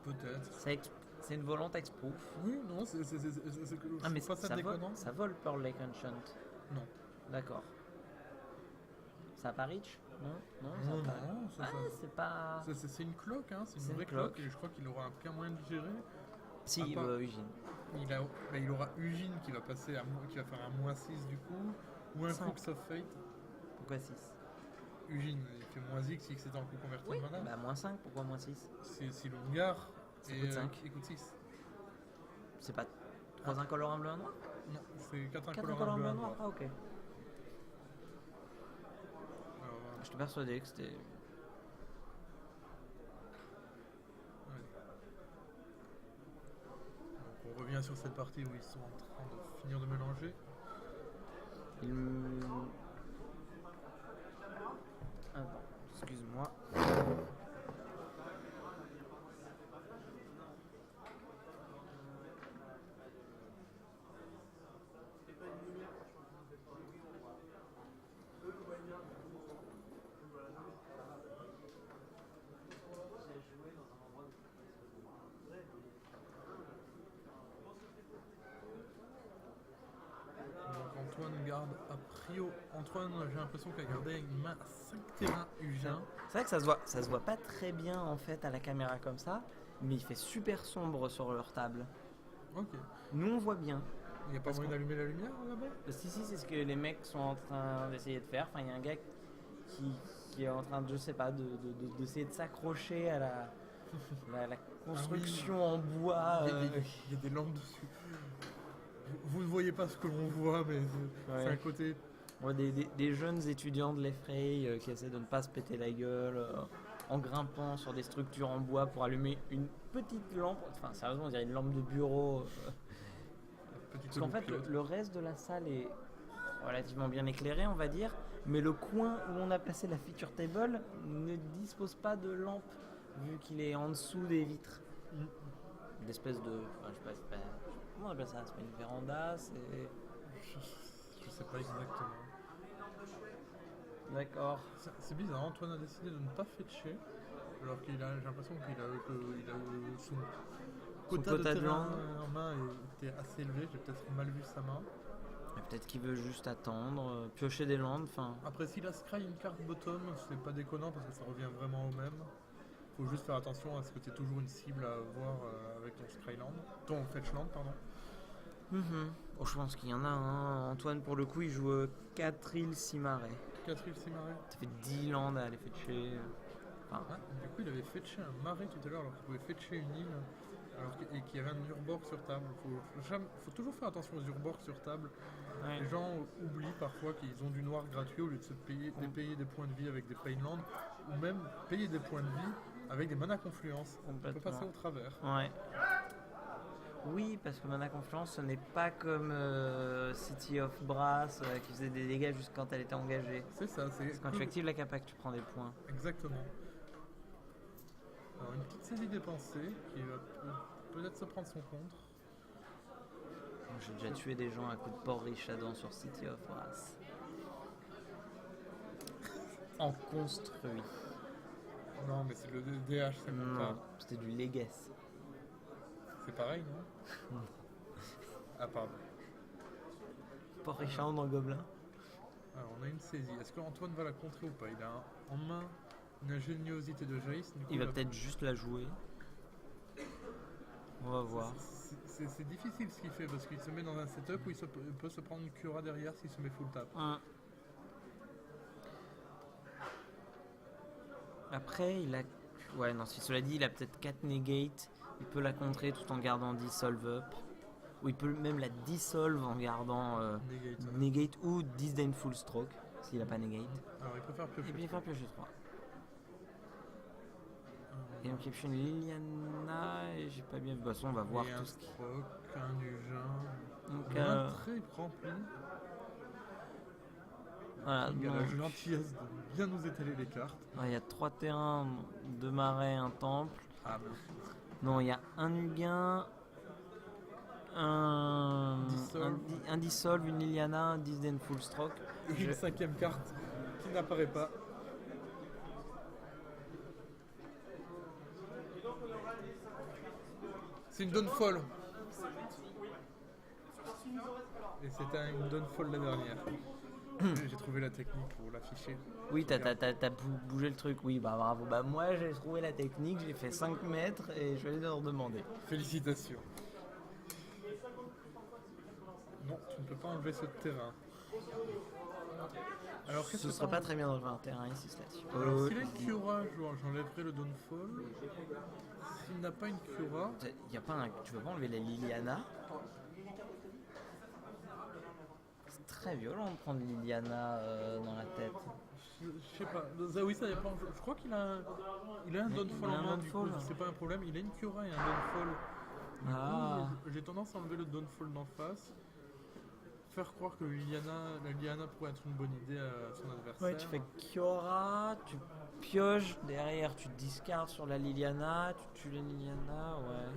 Peut-être. C'est une volante exproof. Oui, non, c'est que Ah, mais je trouve pas ça ça déconnant. vole Pearl Lake Enchant. Non. D'accord. Ça a pas reach? Non, non, ça Non, a pas. non, Ah, c'est pas. c'est une cloque, hein, c'est C'est une une vraie cloque. cloque, et je crois qu'il aura aucun moyen de gérer. Si, À part- Eugene. Il aura Eugene qui va passer qui va faire un -6 du coup, ou un Cinq. Crux of Fate. Pourquoi 6? Eugene, il fait -X si c'est en coup converti Oui, de mana. bah -5, pourquoi -6? C'est Silumgar, Ça et coûte 5. il coûte 6. C'est pas 3 incolores, un bleu, un noir? Non, c'est 4 4 incolores, incolores, un un bleu, bleu, un un noir? noir. Ah, ok. Alors, J'étais persuadé que c'était. ouais. Donc, on revient sur cette partie où ils sont en train de finir de mélanger. Il... Attends, excuse-moi. Donc Antoine garde a priori. Antoine, j'ai l'impression qu'il a gardé une main 5 terrains Ugin. C'est vrai que ça se voit pas très bien en fait à la caméra comme ça, mais il fait super sombre sur leur table. Ok. Nous on voit bien. Il n'y a pas Parce moyen d'allumer la lumière là-bas? Si, c'est ce que les mecs sont en train d'essayer de faire. Enfin, il y a un gars qui est en train de, je sais pas, d'essayer de s'accrocher à la construction en bois. Il y a des lampes dessus. Vous ne voyez pas ce que l'on voit, mais c'est Ouais. un côté. On voit des jeunes étudiants de l'Effray qui essaient de ne pas se péter la gueule en grimpant sur des structures en bois pour allumer une petite lampe. Enfin, sérieusement, on dirait une lampe de bureau. Petite Parce qu'en fait, loupiote. le reste de la salle est relativement bien éclairé, on va dire, mais le coin où on a placé la feature table ne dispose pas de lampe, vu qu'il est en dessous des vitres. Une espèce de. Enfin, je sais pas, c'est pas. Comment on appelle ça? C'est pas une véranda, c'est. Je sais pas exactement. D'accord. C'est bizarre, Antoine a décidé de ne pas fetcher, alors j'ai l'impression qu'il a son quota quota de de terrain land. en main était assez élevé, j'ai peut-être mal vu sa main. Et peut-être qu'il veut juste attendre, piocher des landes, enfin. Après, s'il a scry une carte bottom, c'est pas déconnant parce que ça revient vraiment au même. Faut juste faire attention à ce que tu toujours une cible à avoir avec ton Scryland, ton Fetchland, pardon. Oh, je pense qu'il y en a un. Antoine, pour le coup, il joue 4 îles 6 marais. 4 îles, 6 marais. Ça fait 10 landes à aller fetcher. Enfin, Ah, du coup, il avait fetché un marais tout à l'heure alors qu'il pouvait fetcher une île et qu'il y avait un Urborg sur table. Faut toujours faire attention aux Urborg sur table. ouais. Les gens oublient parfois qu'ils ont du noir gratuit au lieu de se payer, payer des points de vie avec des Painland ou même payer des points de vie avec des mana confluence. On peut Complètement. passer au travers. Ouais. Oui, parce que Mana Confluence, ce n'est pas comme City of Brass qui faisait des dégâts juste quand elle était engagée. C'est ça, c'est Parce que quand tu actives la capa que tu prends des points. Exactement. Alors une petite saisie dépensée qui va peut-être se prendre son contre. J'ai déjà tué des gens à coups de port Richadon sur City of Brass. En construit. Non mais c'est le DH, c'est Non, pas. c'était du Legacy. C'est pareil, non? Ah pardon. Port Richadon en gobelin. Alors on a une saisie. Est-ce qu'Antoine va la contrer ou pas? Il a en main une ingéniosité de Jace. Du coup, Il va peut-être juste la jouer. On va voir. C'est difficile ce qu'il fait parce qu'il se met dans un setup où il peut se prendre une Cura derrière s'il se met full tap. Après, il a. Ouais, non, si cela dit, il a peut-être 4 negate. Il peut la contrer tout en gardant dissolve up. Ou il peut même la dissolve en gardant Negate. negate ou disdainful stroke. S'il a pas negate. Alors il préfère Et puis piocher. il fait un piocher 3. Et donc il pioche une Liliana. Et j'ai pas bien vu. De toute façon, on va voir Et un tout ce qui. stroke, un Ugin. Donc, Un très rempli. voilà, Il a la donc, gentillesse de bien nous étaler les cartes. il y a 3 terrains, 2 marais, un temple. Ah bon. Non, il y a un Huguin, un Dissolve. un Dissolve, une Liliana, un Disdainful Stroke. Et une cinquième carte qui n'apparaît pas. C'est une Dawnfall. Et c'était une Dawnfall la dernière. J'ai trouvé la technique pour l'afficher. Oui, t'as bougé le truc, oui, bah bravo. Bah moi j'ai trouvé la technique, j'ai fait 5 mètres et je vais leur demander. Félicitations. Non, tu ne peux pas enlever ce terrain. Alors, qu'est-ce Ce que serait t'en- pas très bien d'enlever un terrain ici, là-dessus. Alors, s'il a une Kiora, j'enlèverai le Dawnfall. S'il n'a pas une Kiora, Y a pas un... Tu veux pas enlever la Liliana? C'est très violent de prendre Liliana dans la tête. je sais pas. Oui, ça dépend. Je crois il a un Dawnfall il a en un main, du coup, Dawnfall. c'est pas un problème. Il a une Kiora et un Dawnfall. Du Ah. coup, j'ai tendance à enlever le Dawnfall d'en face. Faire croire que la Liliana pourrait être une bonne idée à son adversaire. Ouais, tu fais Kiora, tu pioches derrière, tu discardes sur la Liliana, tu tues la Liliana, ouais.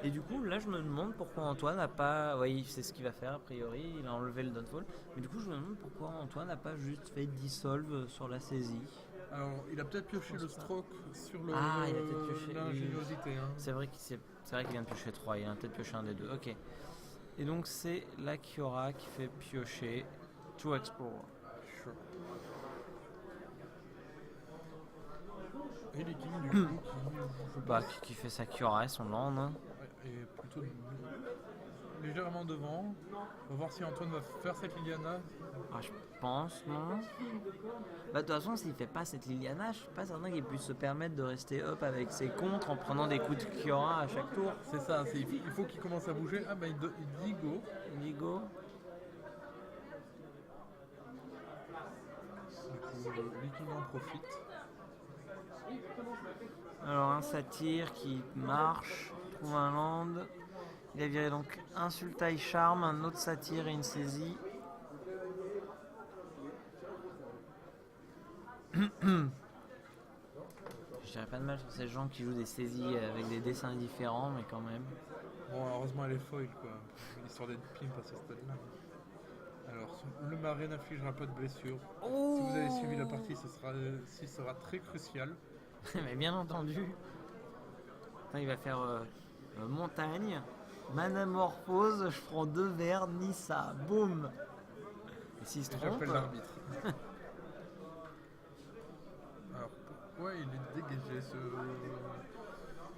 Et du coup, là, je me demande pourquoi Antoine n'a pas. Oui, c'est ce qu'il va faire a priori, il a enlevé le Dawnfall. Mais du coup, je me demande pourquoi Antoine n'a pas juste fait dissolve sur la saisie. Alors, il a peut-être pioché Je le pense pas. stroke sur le Ah, il a peut-être pioché, l'ingéniosité. Hein. C'est vrai qu'il vient de piocher 3, il a peut-être pioché un des deux. Ok. Et donc, c'est la Kiora qui fait piocher To Explore. Sure. Et les kings, du coup, je Bah, pense, qui fait sa Kiora et son land. Hein. est plutôt légèrement devant. On va voir si Antoine va faire cette Liliana. Ah, je pense, non? Bah, de toute façon, s'il fait pas cette Liliana, je suis pas certain qu'il puisse se permettre de rester up avec ses contres en prenant des coups de Kiora à chaque tour. C'est ça, il faut qu'il commence à bouger. Ah bah il dit go. Vigo. Du coup, les kings en profite. Alors, un satyre qui marche, trouve un land. Il a viré donc un sultai charme, un autre satyre et une saisie. Je dirais pas de mal sur ces gens qui jouent des saisies avec des dessins différents, mais quand même. Bon, heureusement elle est foil quoi, histoire d'être pimp à ce stade-là. Alors, le marais n'infligera pas de blessure. Si vous avez suivi la partie, ce sera très crucial. Mais bien entendu. Attends, il va faire montagne, manamorphose, je prends 2 verres, Nissa, boum. Et s'il se Et trompe, j'appelle l'arbitre. Alors, pourquoi il est dégagé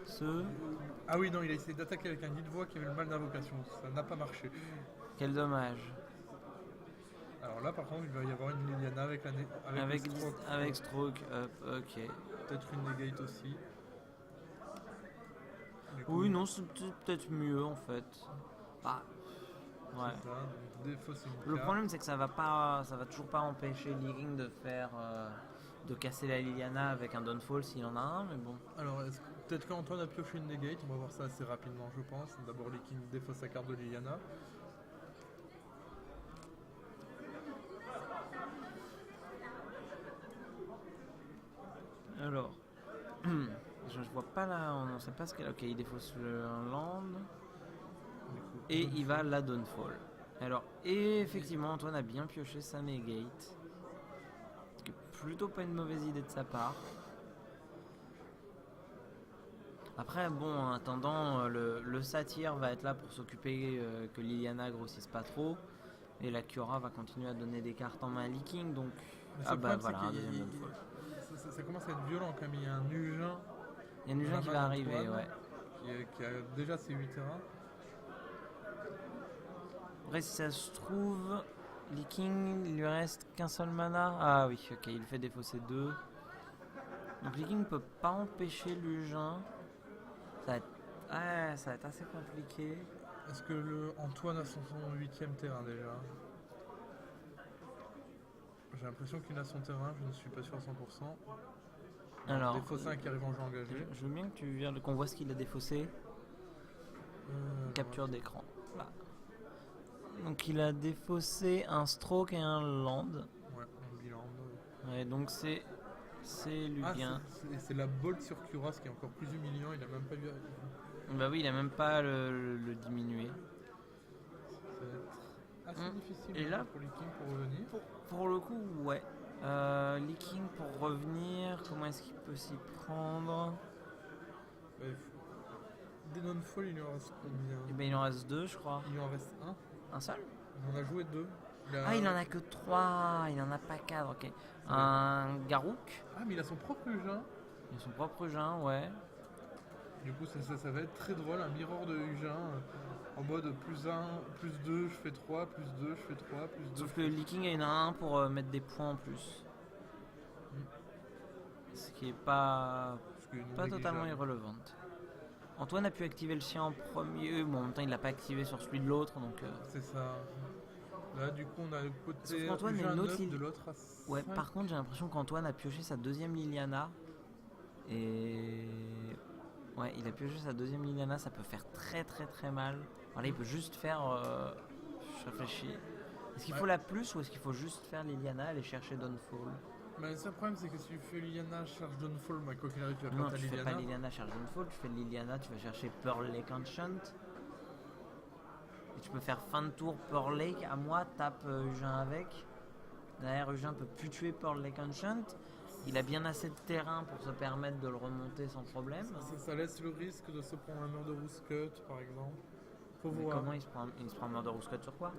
ce... Ah oui, non, il a essayé d'attaquer avec un guide voix qui avait le mal d'invocation. Ça n'a pas marché. Quel dommage. Alors là, par contre, il va y avoir une Liliana avec Avec, le stroke. avec stroke up, ok. Peut-être une negate aussi. Du coup, Oui, non, c'est peut-être mieux en fait. Ah, ouais. c'est ça, donc défausser une Le carte. problème c'est que ça va toujours pas empêcher Leaking de faire, de casser la Liliana avec un downfall s'il en a un, mais bon. Alors, peut-être qu'Antoine a pioché une negate, on va voir ça assez rapidement, je pense. D'abord, les kings défaussent sa carte de Liliana. Alors, je vois pas là, on ne sait pas ce qu'elle. Ok, il défausse un land Du coup, et Dawnfall. il va la downfall. Alors, et effectivement, Antoine a bien pioché sa negate, ce qui est plutôt pas une mauvaise idée de sa part. Après, bon, en attendant, le satyre va être là pour s'occuper que Liliana grossisse pas trop. Et la Kiora va continuer à donner des cartes en main à Leaking, donc. Mais Ah le bah problème, voilà, c'est un qu'il- deuxième downfall. ça commence à être violent quand même. Il y a un Nugin Il y a une jeune qui va arriver, ouais. qui a déjà ses 8 terrains. Après, si ça se trouve, Leaking, il lui reste qu'un seul mana. Ah oui, ok, il fait défausser 2. Donc Leaking peut pas empêcher Lugin. Ça va être assez compliqué. Est-ce que Antoine a son 8ème terrain déjà? J'ai l'impression qu'il a son terrain, je ne suis pas sûr à 100%. Alors, Des faux 5 qui arrivent en jeu engagé. je veux bien que qu'on voit ce qu'il a défaussé. Capture d'écran. Là. Donc il a défaussé un stroke et un land. Ouais, un bilan. Ouais, donc c'est Ah, Lugien. c'est la bolt sur Kuras qui est encore plus humiliant, il a même pas eu. Bah oui, il a même pas le diminué. Ça va être assez difficile Et là- pour les kings pour revenir. Pour le coup, ouais. Leaking pour revenir, comment est-ce qu'il peut s'y prendre? Ouais, Des non-fall, il en reste combien? Et ben il en reste 2, je crois. Il en reste un. Un seul? On en a joué 2. Ah, il en a que 3, il en a pas 4, ok. Un Garouk, Ah, mais il a son propre Ugin. il a son propre Ugin, ouais. Du coup, ça va être très drôle, un mirror de Ugin. En mode plus 1, plus 2, je fais 3, plus 2, je fais 3, plus 2. Sauf que Leaking, il y en a un pour mettre des points en plus. Ce qui est pas totalement irrelevant. Antoine a pu activer le sien en premier. Bon, en même temps, il l'a pas activé sur celui de l'autre, donc. C'est ça. Là, du coup, on a le Sauf côté qu'Antoine a Ugin une autre 9 de l'autre à 5. Ouais, par contre, j'ai l'impression qu'Antoine a pioché sa deuxième Liliana. Et. Ouais, il a pioché sa deuxième Liliana, ça peut faire très très très mal. Voilà, il peut juste faire. Je réfléchis. Est-ce qu'il faut la plus ou est-ce qu'il faut juste faire Liliana, aller chercher Dawnfall? Mais le seul problème, c'est que si tu fais Liliana, charge Dawnfall, bah, quoi qu'il arrive, tu vas Non, perdre ta tu fais Liliana. pas Liliana, charge Dawnfall, tu fais Liliana, tu vas chercher Pearl Lake Enchant. Et tu peux faire fin de tour Pearl Lake, à moi, tape Ugin avec. Derrière, Ugin peut plus tuer Pearl Lake Enchant. Il a bien assez de terrain pour se permettre de le remonter sans problème. Ça laisse le risque de se prendre un mur de Rooscut, par exemple. Faut Mais voir. comment il se prend un Murder Rooscut sur quoi?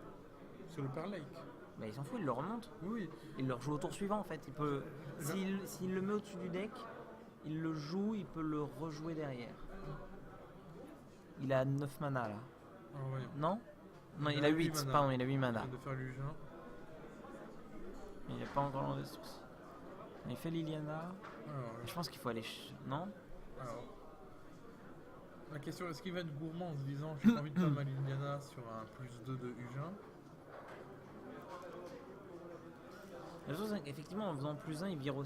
Sur le Pearl Lake. Bah il s'en fout, il le remonte. Oui. Il le rejoue au tour suivant en fait. Il peut, s'il le met au-dessus du deck, il le joue, il peut le rejouer derrière. Il a 9 mana là. Ah ouais. Non? Non, il a 8, mana. pardon, il a 8 mana. Il vient de faire l'Ugin. Mais il n'a pas encore l'Andestrus. Il fait Liliana. Alors, Je pense qu'il faut aller. Non? alors, la question, est-ce qu'il va être gourmand en se disant j'ai pas envie de faire ma Liliana sur un plus 2 de Ugin? La chose, c'est qu'effectivement, en faisant plus 1, il vire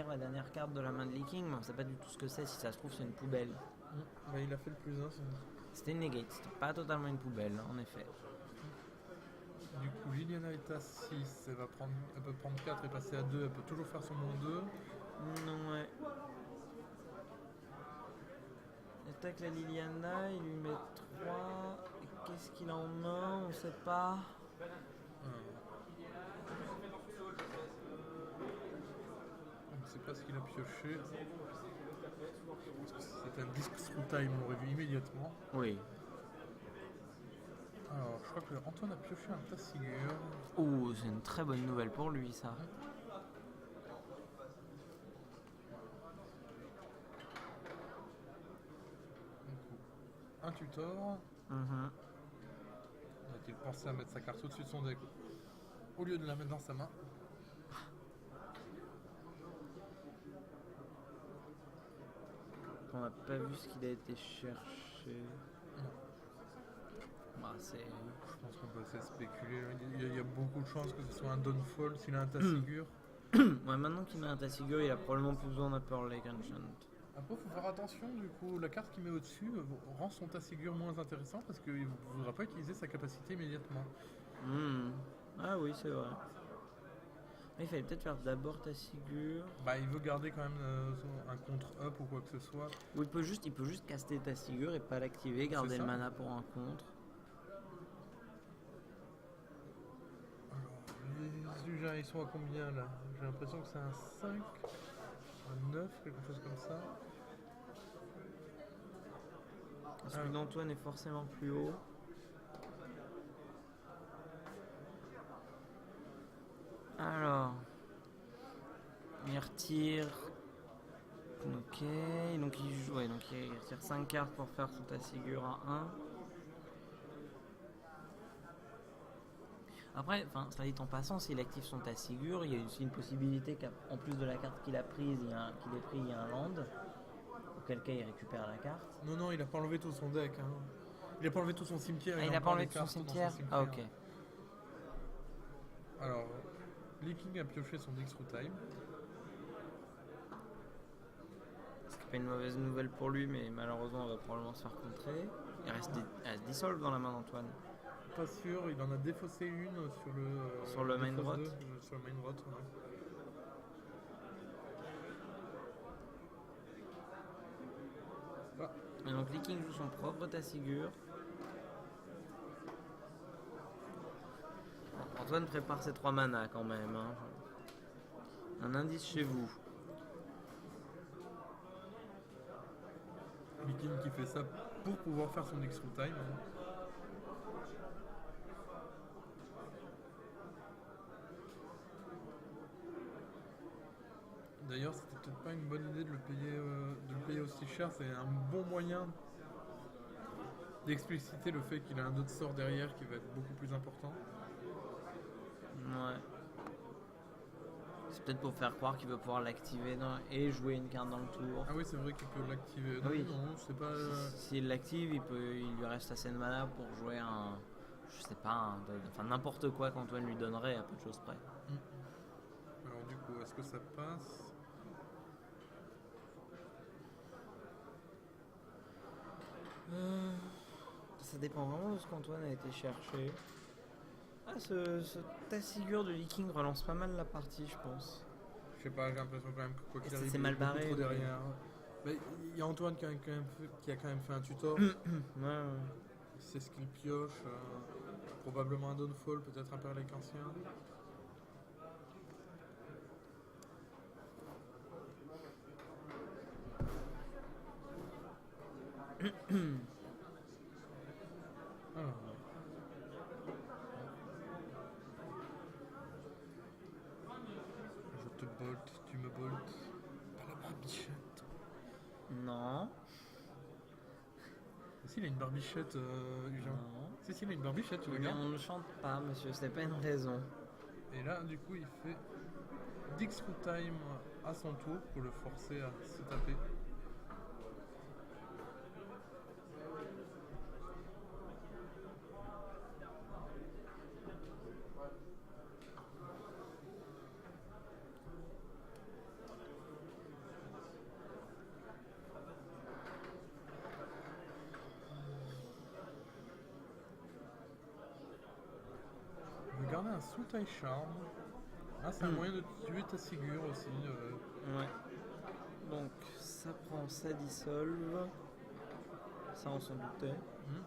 la dernière carte de la main de Leaking, mais on sait pas du tout ce que c'est. Si ça se trouve, c'est une poubelle. Bah, il a fait le plus 1. C'était une negate, c'était pas totalement une poubelle, en effet. Du coup, Liliana est à 6, elle peut prendre 4 et passer à 2, elle peut toujours faire son mon 2. Non, ouais. Il attaque la Liliana, il lui met 3. Qu'est-ce qu'il a en main? On sait pas. On ne sait pas ce qu'il a pioché. C'est un disque through time, on l'aurait vu immédiatement. Oui. Alors, je crois que Antoine a pioché un Tassigur. Ouh, c'est une très bonne nouvelle pour lui, ça. Un tutor. A-t-il pensé à mettre sa carte au-dessus de son deck au lieu de la mettre dans sa main? On n'a pas vu ce qu'il a été cherché. Bah, c'est. Je pense qu'on peut essayer de spéculer. Il y a beaucoup de chances que ce soit un Dawnfall s'il a un Tassigur. Ouais, maintenant qu'il a un Tassigur, il a probablement plus besoin d'un Pearl Lake Enchant. Après, il faut faire attention, du coup, la carte qu'il met au-dessus rend son Tassigur moins intéressant parce qu'il ne voudra pas utiliser sa capacité immédiatement. Ah oui, c'est vrai. Il fallait peut-être faire d'abord Tassigur. Bah, il veut garder quand même un contre-up ou quoi que ce soit. Ou il peut juste caster Tassigur et pas l'activer, garder le mana pour un contre. Alors, les Ugins, ils sont à combien là? J'ai l'impression que c'est un 5, un 9, quelque chose comme ça. Celui d'Antoine est forcément plus haut. Alors, il retire. Ok, donc il joue, ouais, donc il retire 5 cartes pour faire son Tassigur à 1. Après, ça dit en passant, s'il active son Tassigur, il y a aussi une possibilité qu'en plus de la carte qu'il a prise, il y a un land. Auquel cas il récupère la carte. Non, il a pas enlevé tout son deck. Hein. Il a pas enlevé tout son cimetière. Ah, il a pas enlevé tout son cimetière? Ah, ok. Alors, Leaking a pioché son Dix through time. Ce qui n'est pas une mauvaise nouvelle pour lui, mais malheureusement, on va probablement se faire contrer. Il reste dissolve dans la main d'Antoine. Pas sûr, il en a défaussé une sur le main rot. Sur le main rot, ouais. Et donc Leaking joue son propre Tassigur. Bon, Antoine prépare ses 3 manas quand même. Hein. Un indice chez vous. Leaking qui fait ça pour pouvoir faire son X through time. D'ailleurs, c'était peut-être pas une bonne idée de le payer aussi cher. C'est un bon moyen d'expliciter le fait qu'il a un autre sort derrière qui va être beaucoup plus important. Ouais. C'est peut-être pour faire croire qu'il veut pouvoir l'activer et jouer une carte dans le tour. Ah oui, c'est vrai qu'il peut l'activer. Oui. Non, c'est pas. S'il l'active, il lui reste assez de mana pour jouer un. Je sais pas, enfin n'importe quoi qu'Antoine lui donnerait à peu de choses près. Alors, du coup, est-ce que ça passe? Ça dépend vraiment de ce qu'Antoine a été chercher. Ah, ce Tassigure de Leaking relance pas mal la partie, je pense. Je sais pas, j'ai l'impression quand même que quoi qu'il arrive, C'est il y a mal beaucoup barré, trop mais- derrière. Mais il y a Antoine qui a quand même fait un tutor. Ouais. C'est ce qu'il pioche. Probablement un Dawnfall, peut-être un Perlec ancien. Alors. Je te bolte, tu me boltes. Pas la barbichette. Non. Si, il a une barbichette, Ugin. Non. Si, il a une barbichette, tu Mais regardes. on ne chante pas, monsieur, c'est pas une raison. Et là, du coup, il fait Dix through time à son tour pour le forcer à se taper. On va garder un Sultai Charm. Ah, c'est un moyen de tuer ta figure aussi. Ouais. Donc ça prend, ça dissolve. Ça on s'en doutait. Bon.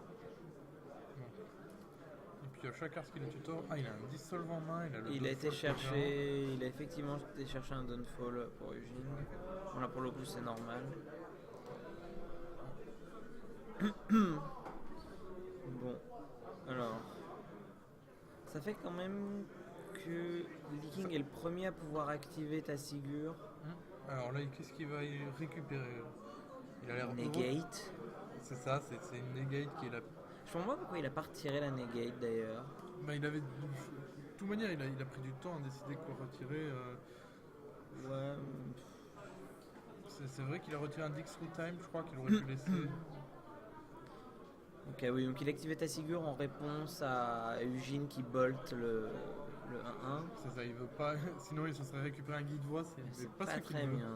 Et puis à chaque carte qu'il a tutor, il a un dissolve en main, il a le Il a été Dawnfall chercher, il a effectivement été chercher un Dawnfall pour Eugene. Bon là pour le coup c'est normal. Bon, alors, ça fait quand même que Leaking est le premier à pouvoir activer ta figure. Alors là, qu'est-ce qu'il va y récupérer? Il a l'air heureux. Negate. C'est ça, c'est une negate qui est la. Je comprends pas pourquoi il a pas retiré la negate d'ailleurs. Bah, il avait. De toute manière, il a pris du temps à décider quoi retirer. Ouais. C'est vrai qu'il a retiré un Dix through time, je crois qu'il aurait pu laisser. Ok, oui, donc il activait ta figure en réponse à Eugene qui bolt le 1-1. C'est ça, il veut pas. Sinon, il se serait récupéré un guide voix. C'est pas pas ce qu'il très veut. bien.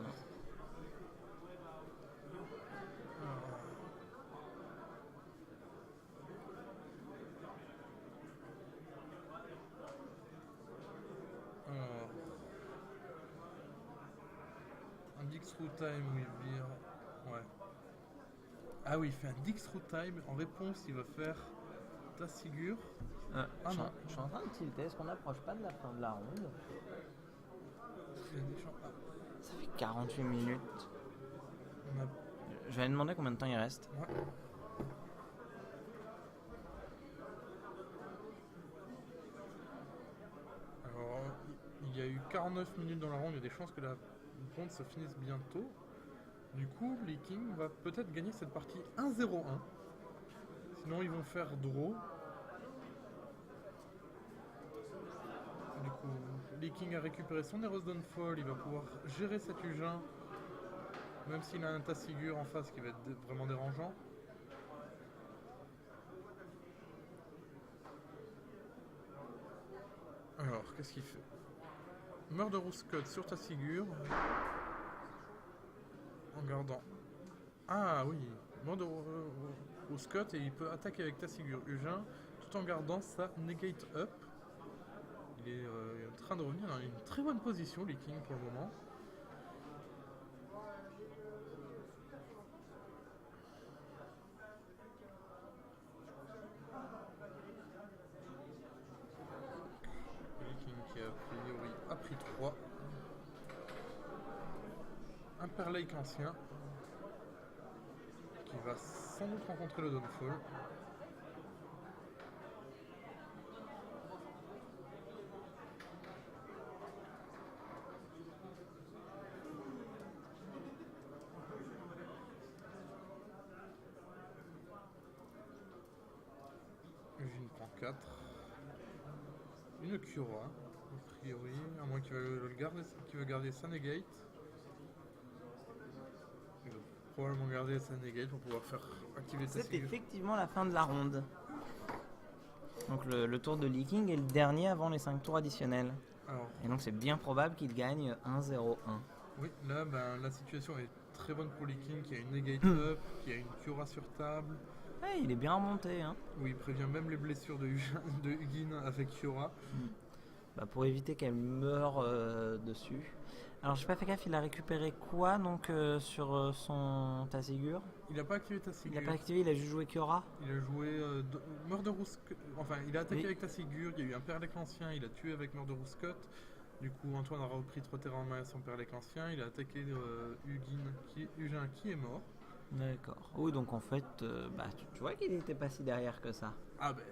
Alors, un Dix through time où il vire. Ouais. Ah oui, il fait un Dix through time. En réponse, il va faire ta figure. Ah, Ah non. je suis en train de tilter, est-ce qu'on n'approche pas de la fin de la ronde? Ça fait 48 minutes. On a- Je vais aller demander combien de temps il reste. Ouais. Alors, il y a eu 49 minutes dans la ronde, il y a des chances que la ronde se finisse bientôt. Du coup, Leaking va peut-être gagner cette partie 1-0-1. Sinon, ils vont faire draw. Du coup, Leaking a récupéré son Heroes Dawnfall, il va pouvoir gérer cet Ugin. Même s'il a un Tassigure en face qui va être vraiment dérangeant. Alors, qu'est-ce qu'il fait? Murderous Cut sur Tassigure. En gardant. Ah oui, Murderous Cut et il peut attaquer avec Tassigure Ugin tout en gardant sa Negate Up. Il est en train de revenir dans une très bonne position, Leaking pour le moment. Leaking qui a priori a pris 3. Un Perlake ancien qui va sans doute rencontrer le Dawnfall. Ugin prend 4. Une Cura, a priori, à moins qu'il veut garder sa negate. Il va probablement garder sa negate pour pouvoir faire activer sa C'est figure. effectivement la fin de la ronde. Donc le tour de Leaking est le dernier avant les 5 tours additionnels. Alors, Et donc c'est bien probable qu'il gagne 1-0-1. oui, là, la situation est très bonne pour Leaking, qui a une negate up, qui a une Cura sur table, Ouais, il est bien remonté. Hein. où il prévient même les blessures de Ugin avec Cura. Bah, pour éviter qu'elle meure dessus. Alors j'ai pas fait gaffe, il a récupéré quoi donc sur son Tassigur? Il n'a pas activé Il Tassigur. a pas activé, il a juste joué Kiora. Il a joué Murderous. Enfin, il a attaqué Oui. avec Tassigur, il y a eu un Perlec ancien, il a tué avec Murderous Scott. Du coup, Antoine aura repris 3 terrains en main à son Perlec ancien. Il a attaqué Ugin qui est mort. D'accord. Oui, donc en fait, bah, tu vois qu'il était pas si derrière que ça. Ah ben,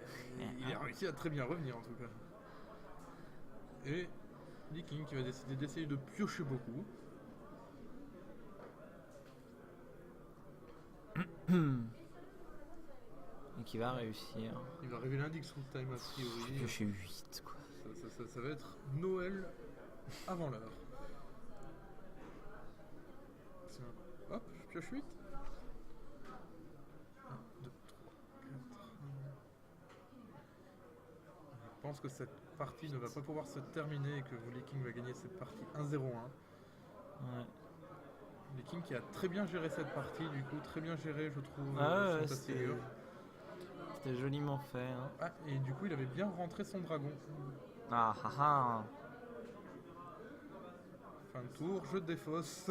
il a réussi à très bien revenir en tout cas. Et Leaking qui va décider d'essayer de piocher beaucoup. Et qui va réussir. Il va révéler un Dix Root Time a priori. Piocher 8 quoi. Ça va être Noël avant l'heure. Tiens, hop, je pioche 8. 1, 2, 3, 4. Je pense que cette partie ne va pas pouvoir se terminer et que Leaking va gagner cette partie 1-0-1. Ouais. Leaking qui a très bien géré cette partie, du coup, très bien géré, je trouve, Ah ouais, son Tassigur. c'était joliment fait. Hein. Ah, et du coup, il avait bien rentré son dragon. Ah ah ah. Fin de tour, je défausse.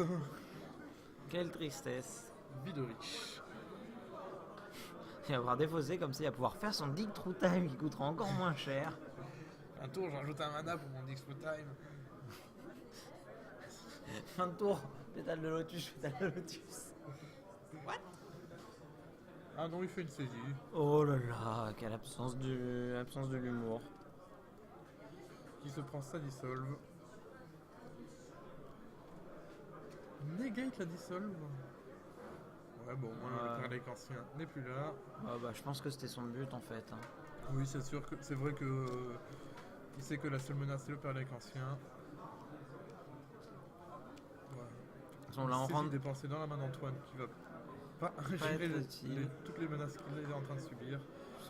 Quelle tristesse. Vie de riche. Il va pouvoir défausser comme ça, il va pouvoir faire son Dig True Time qui coûtera encore moins cher. Un tour, j'ai rajouté un mana pour mon Dix Root Time. Fin de tour, pétale de lotus, pétale de lotus. What? Ah non, il fait une saisie. Oh là là, quelle absence de l'humour. Qui se prend sa dissolve. Negate la dissolve. Ouais, bon, moi, Ouais. le Perlec ancien n'est plus là. Ah bah, je pense que c'était son but en fait. Hein. Oui, c'est sûr que c'est vrai que il sait que la seule menace c'est le Perlec ancien. Ouais. On l'a en Saisie rendre. dépensée dans la main d'Antoine qui va pas gérer être utile. toutes les menaces qu'il est en train de subir.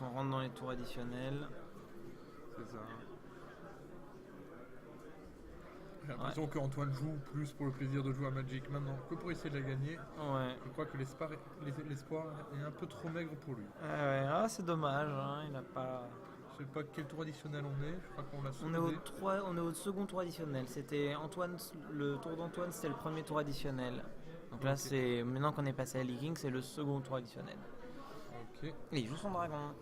On rentre dans les tours additionnels. C'est ça. J'ai l'impression qu'Antoine joue plus pour le plaisir de jouer à Magic maintenant que pour essayer de la gagner. Ouais. Je crois que l'espoir est un peu trop maigre pour lui. Ouais, ah, c'est dommage, hein, il a pas. Je sais pas quel tour additionnel on est, je crois qu'on l'a On est au second tour additionnel. C'était le tour d'Antoine, c'était le premier tour additionnel. Donc là, Ok. c'est maintenant qu'on est passé à Leaking, c'est le second tour additionnel. Ok. Et il joue son dragon.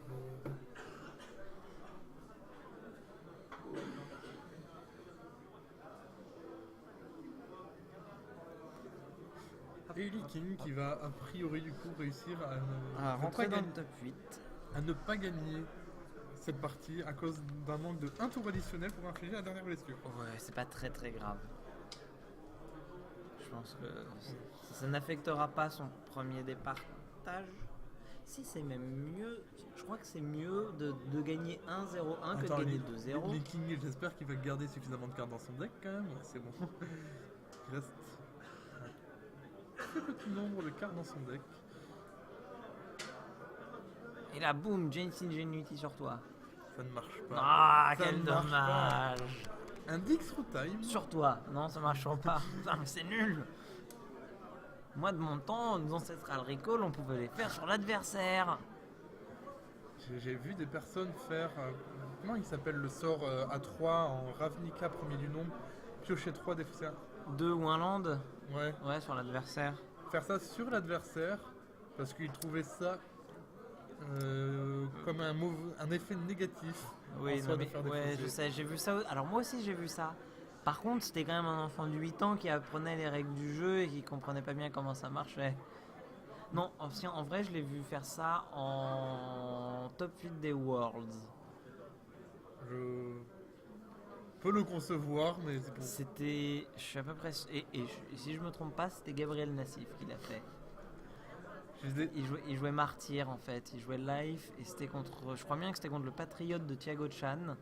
Et Leaking qui va a priori du coup réussir Ah, rentrer dans le gagner- top 8. à ne pas gagner cette partie à cause d'un manque de un tour additionnel pour infliger la dernière blessure. Ouais, c'est pas très très grave. Je pense que ça n'affectera pas son premier départage. Si, c'est même mieux. Je crois que c'est mieux de gagner 1-0-1 que de Attends, gagner 2-0. Leaking, j'espère qu'il va garder suffisamment de cartes dans son deck quand même. C'est bon. Il reste un très petit nombre de cartes dans son deck. Et là, boum, Jane's Ingenuity sur toi. Ça ne marche pas. Ah, Ça quel ne marche pas. dommage. Un Dix Root Time. Sur toi. Non, ça marchera pas. Putain, mais c'est nul. Moi, de mon temps, nos Ancestral Recall, on pouvait les faire sur l'adversaire. J'ai vu des personnes faire. Comment il s'appelle le sort à 3 en Ravnica, premier du nombre. Piocher 3, défausser 2 ou un land. 1. Ouais. Ouais, sur l'adversaire. Faire ça sur l'adversaire parce qu'il trouvait ça comme un effet négatif. Oui, en soi non, de mais, faire ouais, défausser. je sais, j'ai vu ça. Alors moi aussi j'ai vu ça. Par contre, c'était quand même un enfant de 8 ans qui apprenait les règles du jeu et qui comprenait pas bien comment ça marchait. Non, en vrai, je l'ai vu faire ça en top 8 des Worlds. Je peux le concevoir, mais c'est pour... C'était, je suis à peu près, et si je me trompe pas, c'était Gabriel Nassif qui l'a fait. Il jouait Martyr en fait, il jouait Life et c'était contre, je crois bien que c'était contre le Patriote de Thiago Chan,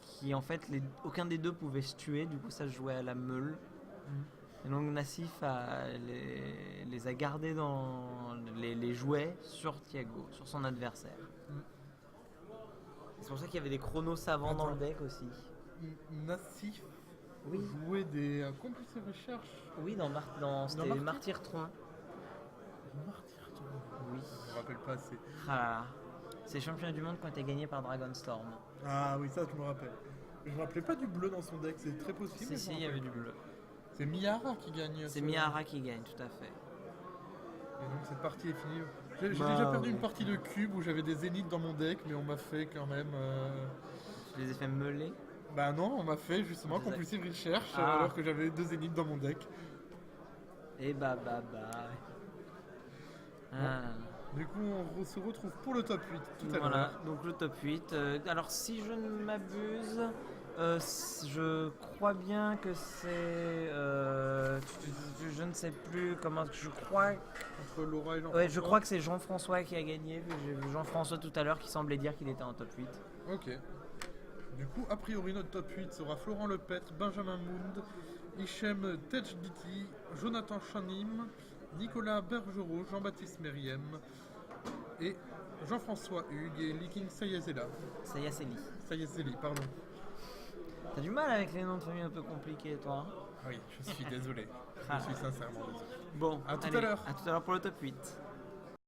qui en fait aucun des deux pouvait se tuer, du coup ça se jouait à la meule. Et donc Nassif les a gardés dans les jouets sur Thiago, sur son adversaire. C'est pour ça qu'il y avait des chronos savants dans le deck aussi. Nassif Oui. jouait des complices de recherche. Oui, c'était Martyr Tron. Martyr, Oui. je me rappelle pas assez. Ah là là. C'est les championnats du monde qui ont été gagnés par Dragonstorm. Ah oui, ça je me rappelle. Je me rappelais pas du bleu dans son deck, c'est très possible. Si, il y avait du bleu. C'est Miyara qui gagne. C'est Miyara qui gagne, tout à fait. Et donc cette partie est finie. J'ai déjà perdu une partie de cube où j'avais des zéniths dans mon deck, mais on m'a fait quand même. Tu les ai fait meuler. Bah non, on m'a fait justement compulsive recherche alors que j'avais 2 zéniths dans mon deck. Et bah. Du coup, on se retrouve pour le top 8 tout à Voilà, l'heure. donc le top 8. Alors, si je ne m'abuse, je crois bien que c'est. Je ne sais plus comment. Je crois. Entre Laura et Jean-François. Ouais, je crois que c'est Jean-François qui a gagné. J'ai vu Jean-François tout à l'heure qui semblait dire qu'il était en top 8. Ok. Du coup, a priori, notre top 8 sera Florent Lepêtre, Benjamin Mound, Hichem Tejditi, Jonathan Chanim, Nicolas Bergerot, Jean-Baptiste Meriem et Jean-François Hugues et Liking Sayazeli. Sayazeli, pardon. T'as du mal avec les noms de famille un peu compliqués, toi? Oui, je suis désolé. Je suis sincèrement désolé. Bon, à tout à l'heure. À tout à l'heure pour le top 8.